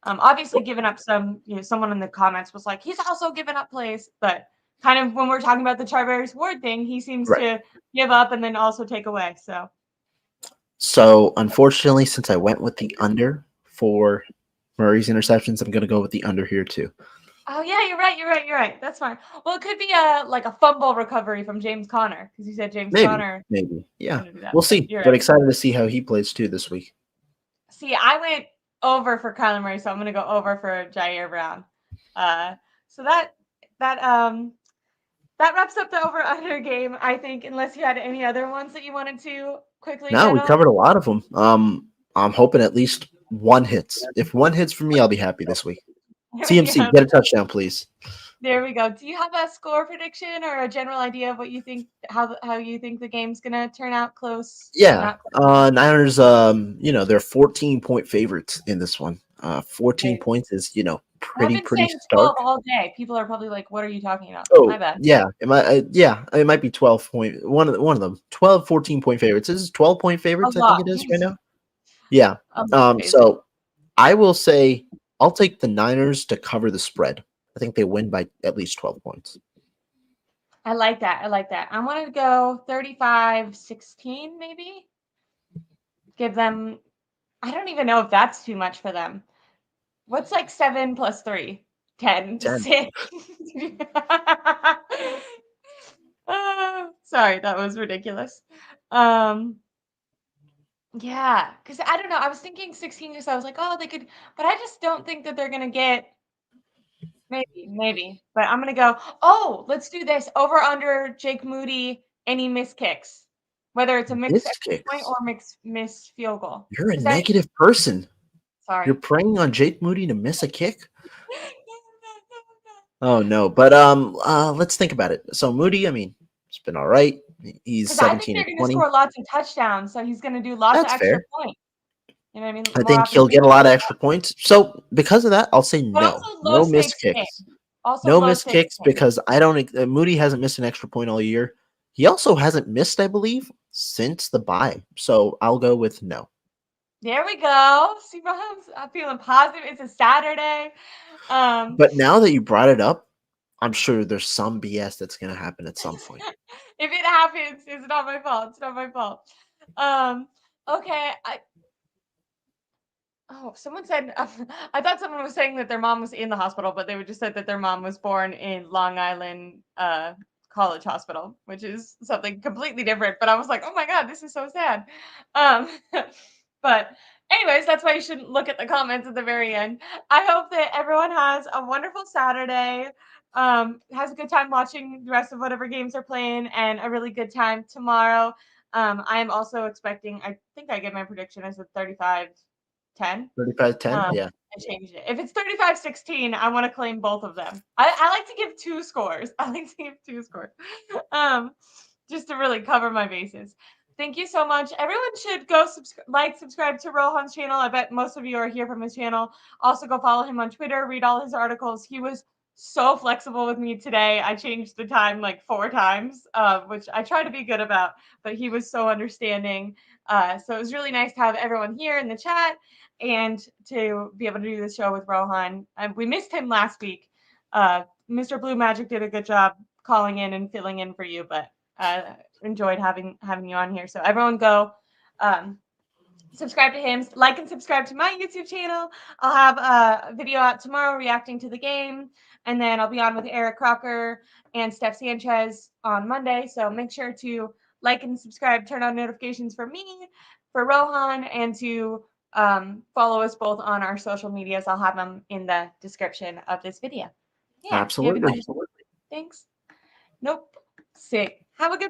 [SPEAKER 1] Obviously given up some, someone in the comments was like, he's also given up plays, but kind of when we're talking about the Charvarius Ward thing, he seems to give up and then also take away. So
[SPEAKER 2] unfortunately, since I went with the under for Murray's interceptions, I'm going to go with the under here too.
[SPEAKER 1] Oh yeah, you're right. That's fine. Well, it could be a fumble recovery from James Conner, because you said Conner.
[SPEAKER 2] Maybe. Yeah. We'll see. But excited to see how he plays too this week.
[SPEAKER 1] See, I went over for Kyler Murray, so I'm gonna go over for Jair Brown. So that wraps up the over/under game, I think. Unless you had any other ones that you wanted to quickly
[SPEAKER 2] No,
[SPEAKER 1] hit
[SPEAKER 2] we
[SPEAKER 1] on.
[SPEAKER 2] covered a lot of them. I'm hoping at least one hits. If one hits for me, I'll be happy this week.
[SPEAKER 1] There we
[SPEAKER 2] CMC,
[SPEAKER 1] go.
[SPEAKER 2] get a touchdown, please.
[SPEAKER 1] There we go. Do you have a score prediction or a general idea of what you think, how you think the game's gonna turn out? Close?
[SPEAKER 2] Yeah.
[SPEAKER 1] Not close?
[SPEAKER 2] Niners, they're 14-point favorites in this one. 14
[SPEAKER 1] Okay.
[SPEAKER 2] points is,
[SPEAKER 1] I've
[SPEAKER 2] pretty,
[SPEAKER 1] been
[SPEAKER 2] pretty
[SPEAKER 1] saying 12
[SPEAKER 2] stark.
[SPEAKER 1] all day. People are probably like, "What are you talking about?" My
[SPEAKER 2] Oh,
[SPEAKER 1] bad.
[SPEAKER 2] yeah. It might be 12 point. One of them. 12, 14-point favorites. This is 12-point
[SPEAKER 1] A
[SPEAKER 2] favorites, I think
[SPEAKER 1] lot.
[SPEAKER 2] it is right now. Yeah.
[SPEAKER 1] A lot, baby.
[SPEAKER 2] So I will say I'll take the Niners to cover the spread. I think they win by at least 12 points.
[SPEAKER 1] I like that. I like that. I want to go 35-16, maybe. Give them, I don't even know if that's too much for them. What's like 7 plus 3? 10.
[SPEAKER 2] 10.
[SPEAKER 1] 6. Sorry, that was ridiculous. Yeah, because I don't know. I was thinking 16 because I was like, oh, they could, but I just don't think that they're going to get. Maybe. But I'm gonna go, oh, let's do this. Over under Jake Moody, any missed kicks. Whether it's a mixed
[SPEAKER 2] Missed
[SPEAKER 1] extra point
[SPEAKER 2] kicks.
[SPEAKER 1] or missed field goal.
[SPEAKER 2] You're a
[SPEAKER 1] Is that
[SPEAKER 2] negative person. You're
[SPEAKER 1] sorry.
[SPEAKER 2] preying on Jake Moody to miss a kick? Oh no. But let's think about it. So Moody, I mean, it's been all right. He's
[SPEAKER 1] Because I think
[SPEAKER 2] 17
[SPEAKER 1] they're
[SPEAKER 2] and
[SPEAKER 1] gonna
[SPEAKER 2] 20.
[SPEAKER 1] score lots of touchdowns, so he's gonna do lots of
[SPEAKER 2] That's
[SPEAKER 1] extra
[SPEAKER 2] fair.
[SPEAKER 1] points. You know what I mean?
[SPEAKER 2] I
[SPEAKER 1] More
[SPEAKER 2] think he'll
[SPEAKER 1] opportunities.
[SPEAKER 2] get a lot of extra points. So because of that, I'll say
[SPEAKER 1] But
[SPEAKER 2] no.
[SPEAKER 1] also low
[SPEAKER 2] No missed
[SPEAKER 1] stakes game.
[SPEAKER 2] kicks.
[SPEAKER 1] Also
[SPEAKER 2] No
[SPEAKER 1] low
[SPEAKER 2] missed
[SPEAKER 1] stakes
[SPEAKER 2] kicks
[SPEAKER 1] game.
[SPEAKER 2] because I don't. Moody hasn't missed an extra point all year. He also hasn't missed, I believe, since the bye. So I'll go with no.
[SPEAKER 1] There we go. See, Rohan's I'm feeling positive. It's a Saturday.
[SPEAKER 2] But now that you brought it up, I'm sure there's some BS that's going to happen at some point.
[SPEAKER 1] If it happens, it's not my fault. It's not my fault. Okay. Someone said I thought someone was saying that their mom was in the hospital, but they would just said that their mom was born in Long Island College Hospital, which is something completely different. But I was like, oh my god, this is so sad. Um, but anyways, that's why you shouldn't look at the comments at the very end. I hope that everyone has a wonderful Saturday. Has a good time watching the rest of whatever games are playing, and a really good time tomorrow. I am also expecting. I think I get my prediction as a 35-10.
[SPEAKER 2] 35-10? Yeah.
[SPEAKER 1] I changed it. If it's 35-16, I want to claim both of them. I like to give 2 scores. I like to give 2 scores. Just to really cover my bases. Thank you so much. Everyone should go subscribe to Rohan's channel. I bet most of you are here from his channel. Also go follow him on Twitter, read all his articles. He was so flexible with me today. I changed the time like 4 times, which I try to be good about, but he was so understanding. So it was really nice to have everyone here in the chat and to be able to do the show with Rohan. We missed him last week. Mr. Blue Magic did a good job calling in and filling in for you, but enjoyed having you on here. So everyone go subscribe to him, like and subscribe to my YouTube channel. I'll have a video out tomorrow reacting to the game, and then I'll be on with Eric Crocker and Steph Sanchez on Monday. So make sure to like and subscribe, turn on notifications for me, for Rohan, and to follow us both on our social medias. I'll have them in the description of this video. Yeah,
[SPEAKER 2] Absolutely.
[SPEAKER 1] thanks. Nope. Sick. Have a good